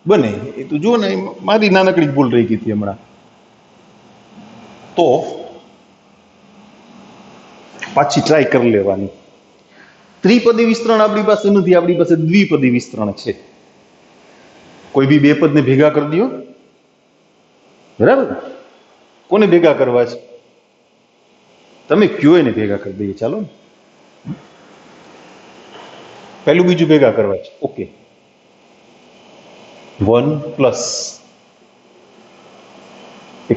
બને એ તો જુઓ ને મારી નાનકડી ભૂલ રહી ગઈ હતી હમણાં તો પાછી ટ્રાય કરી લેવાની ત્રિપદી વિસ્તરણ આપણી પાસે નથી આપણી પાસે દ્વિપદી વિસ્તરણ છે કોઈ બી 2 પદને ભેગા કરી દો બરાબર કોને ભેગા કરવા છે તમે કયો એને ભેગા કરી દઈએ ચાલો પહેલું બીજું ભેગા કરવા છે ઓકે 1 પ્લસ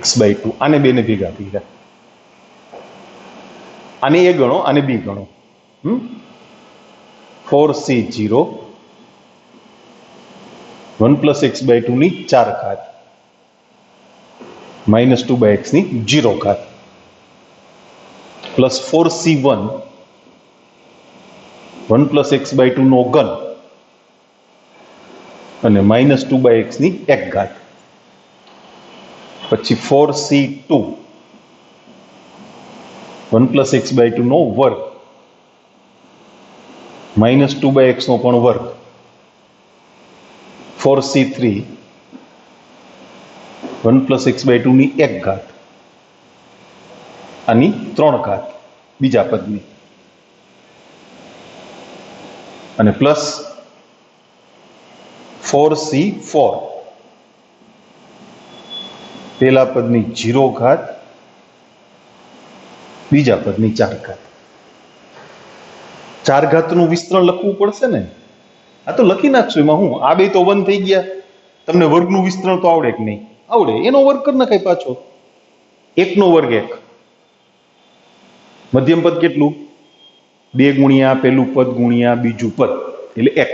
x/2 આને 2 ને ભેગા કર્યા આને a ગણો આને b ગણો 4c0 1 પ્લસ x/2 ની 4 ઘાત માઇનસ 2/x ની 0 ઘાત પ્લસ 4c1 1 પ્લસ x/2 નો ઘન અને માઇનસ 2/x ની 1 ઘાત પછી 4c2 1 પ્લસ x/2 નો વર્ગ માઇનસ 2/x નો પણ વર્ગ 4c3 1 પ્લસ x/2 ની 1 ઘાત આની 3 ઘાત બીજા પદની અને પ્લસ 4c4 પહેલા પદની 0 ઘાત બીજા પદની 4 ઘાત 4 ઘાતનું વિસ્તરણ લખવું પડશે ને આ તો લખી નાખશું એમાં હું આ બે તો 1 થઈ ગયા તમને વર્ગનું વિસ્તરણ તો આવડે કે નહીં આવડે એનો વર્ગ કરી નાખાય પાછો 1 નો વર્ગ 1 મધ્યમ પદ કેટલું 2 ગુણ્યા પહેલું પદ ગુણ્યા બીજું પદ એટલે x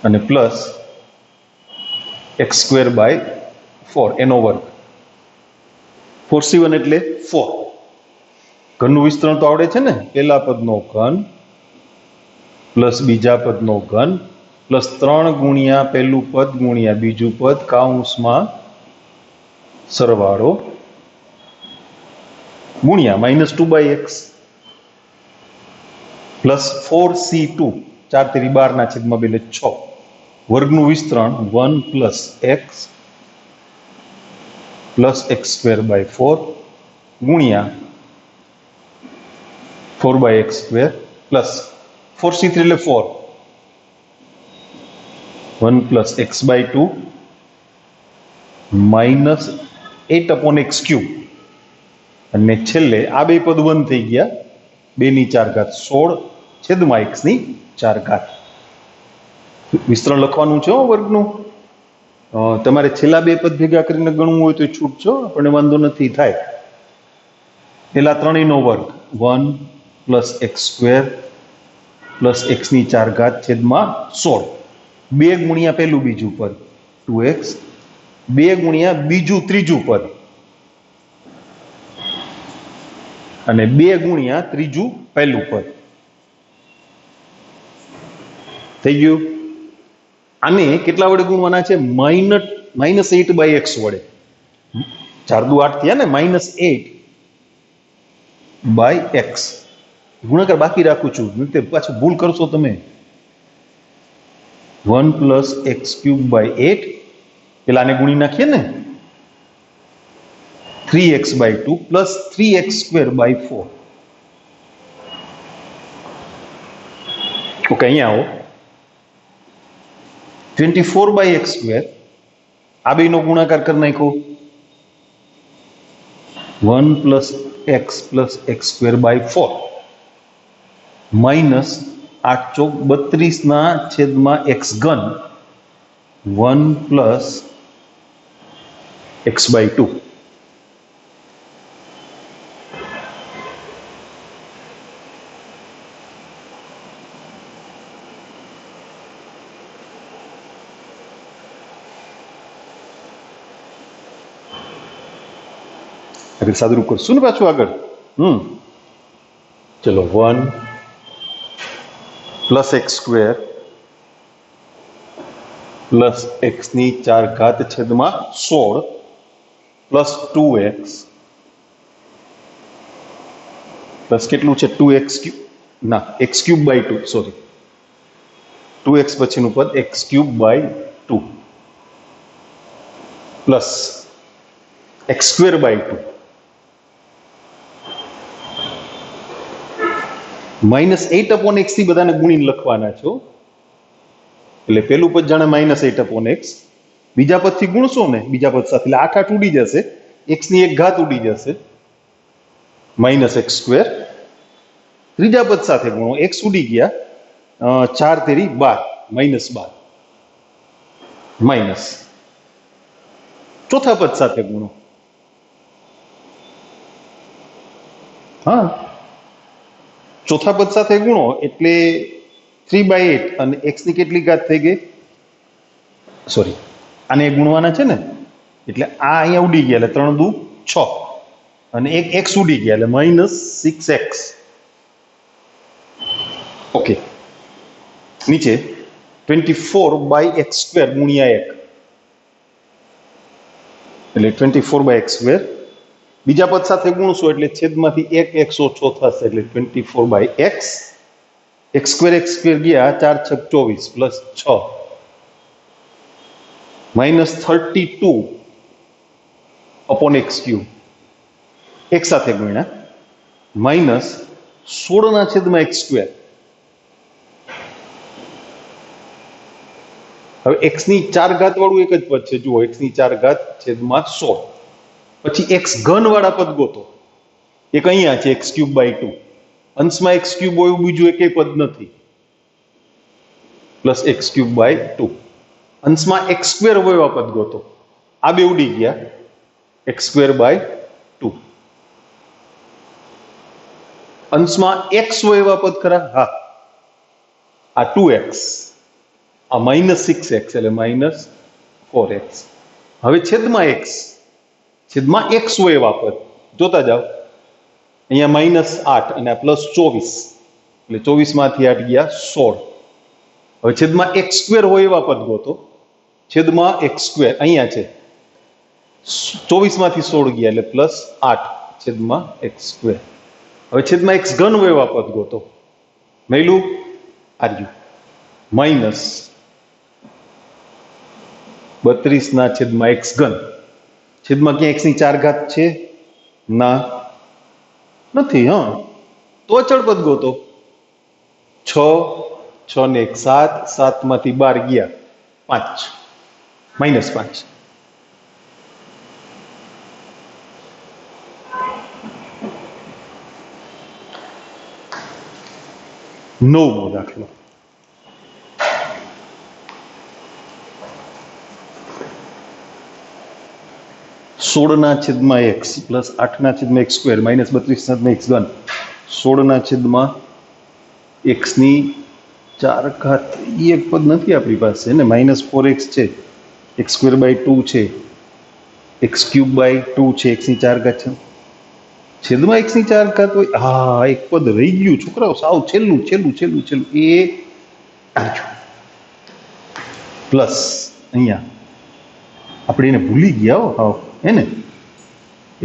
અને પ્લસ x²/4 એનો વર્ગ 4c1 એટલે 4 ઘનનું વિસ્તરણ તો આવડે છે ને પહેલા પદનો ઘન પ્લસ બીજા પદનો ઘન પ્લસ 3 ગુણ્યા પહેલું પદ ગુણ્યા બીજું પદ કૌંસમાં સરવાળો ગુણ્યા માઇનસ 2/x પ્લસ 4c2 4 તેરી 12 ના છેદમાં 2 એટલે 6 વર્ગનું વિસ્તરણ 1 પ્લસ x પ્લસ x²/4 ગુણ્યા 4/x² પ્લસ 4c3 એટલે 4 1 પ્લસ x/2 માઇનસ 8/x³ અને છેલ્લે આ બે પદ 1 થઈ ગયા 2 ની 4 ઘાત 16 છેદમાં x ની 4 ઘાત વિસ્તરણ લખવાનું છે વર્ગનું તમારે છેલ્લા 2 પદ ભેગા કરીને ગણવું હોય તો છૂટજો આપણને વાંધો નથી થાય પેલા ત્રણેયનો વર્ગ 1 પ્લસ x² પ્લસ x ની 4 ઘાત છેદમાં 16 2 ગુણ્યા પહેલું બીજું પદ 2x 2 ગુણ્યા બીજું ત્રીજું પદ અને 2 ગુણ્યા ત્રીજું પહેલું પદ થઈ ગયું આને કેટલા વડે ગુણવાના છે -8/x વડે 4 દુ 8 થયા ને -8/x ગુણાકાર બાકી રાખું છું નહીં પાછું ભૂલ કરશો તમે 1 પ્લસ x³/8 પેલા આને ગુણી નાખીએ ને 3x/2 પ્લસ 3x²/4 ઓકે અહીંયા આવો 24/x² આ બેનો ગુણાકાર કરી નાખો 1 + x + x²/4 માઇનસ 8 ચોક 32 ના છેદમાં x3 1 + x/2 આગળ સાદુરૂપ કરશું ને પાછું આગળ ચલો 1 + x² + x⁴ છેદમાં 16 + 2x પ્લસ કેટલું છે 2x³ ના x³/2 સોરી 2x પછીનું પદ x³/2 પ્લસ x²/2 -8/x થી બધાને ગુણીને લખવાના છો એટલે પેલું પદ જાણે -8/x બીજા પદથી ગુણશો ને બીજા પદ સાથે એટલે 8 ઉડી જશે x ની 1 ઘાત ઉડી જશે -x². ત્રીજા પદ સાથે ગુણો x ઉડી ગયા 4 તેરી 12 -12 માઇનસ ચોથા પદ સાથે ગુણો હા ચોથા પદ સાથે ગુણો એટલે 3/8 અને x ની કેટલી ઘાત થઈ ગઈ સોરી આને ગુણવાના છે ને એટલે આ અહીંયા ઉડી ગયા એટલે 3 દુ 6 અને એક x ઉડી ગયા એટલે -6x ઓકે નીચે 24/x² ગુણ્યા 1 એટલે 24/x². બીજા પદ સાથે ગુણશો એટલે છેદમાંથી 1 x ઓછો થશે એટલે 24/x x² ગયા 4 × 6 = 24 + 6 -32/x³ એક સાથે ગુણ્યા -16/x². હવે x ની 4 ઘાત વાળું એક જ પદ છે જુઓ x ની 4 ઘાત છેદમાં 16 પછી x³ વાળા પદ ગોતો એક અહીંયા છે x³/2 અંશમાં x³ હોય બીજું એકેય પદ નથી પ્લસ x³/2 અંશમાં x² હોય એવા પદ ગોતો આ બે ઉડી ગયા x²/2 અંશમાં x હોય એવા પદ ખરા હા આ 2x આ -6x એટલે -4x. હવે છેદમાં x છેદમાં x હોય એવા પદ જોતા જાઓ અહીંયા -8 અને આ +24 એટલે 24 માંથી 8 ગયા 16. હવે છેદમાં x² હોય એવા પદ ગોતો છેદમાં x² અહીંયા છે 24 માંથી 16 ગયા એટલે +8 છેદમાં x². હવે છેદમાં x³ હોય એવા પદ ગોતો મેલું આર્યું -32/x³ છેદમાં ક્યાં x ની 4 ઘાત છે ના નથી હા તો અચળ પદ ગોતો 6 ને 1 7 7 માંથી 12 ગયા 5 -5. નવમો દાખલો 16/x + 8/x² -32/x³ 16/x ની 4 ઘાત એ એક પદ નથી આપણી પાસે ને -4x છે x²/2 છે x³/2 છે x ની 4 ઘાત છે છેદમાં x ની 4 ઘાત હોય હા એક પદ રહી ગયું છોકરાઓ સાવ છેલ્લું એ પ્લસ અહીંયા આપણે એને ભૂલી ગયા હો હે ને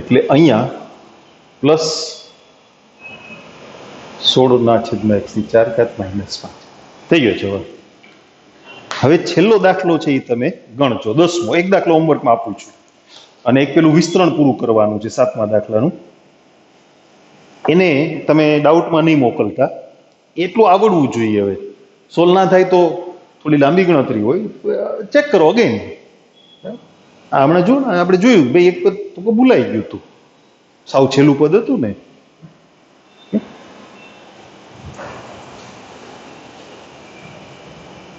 એટલે અહીંયા પ્લસ 16/x ની 4 ઘાત -5 થઈ ગયો છે. હવે છેલ્લો દાખલો છે એ તમે ગણજો 10મો એક દાખલો હોમવર્કમાં આપું છું અને એક પેલું વિસ્તરણ પૂરું કરવાનું છે 7મા દાખલાનું એને તમે ડાઉટમાં નહીં મોકલતા એટલું આવડવું જોઈએ. હવે સોલ્વ ના થાય તો થોડી લાંબી ગણતરી હોય ચેક કરો અગેન હમણાં જો ને આપણે જોયું ભાઈ એક પદ તો ભૂલાઈ ગયું હતું, સાવ છેલ્લું પદ હતું ને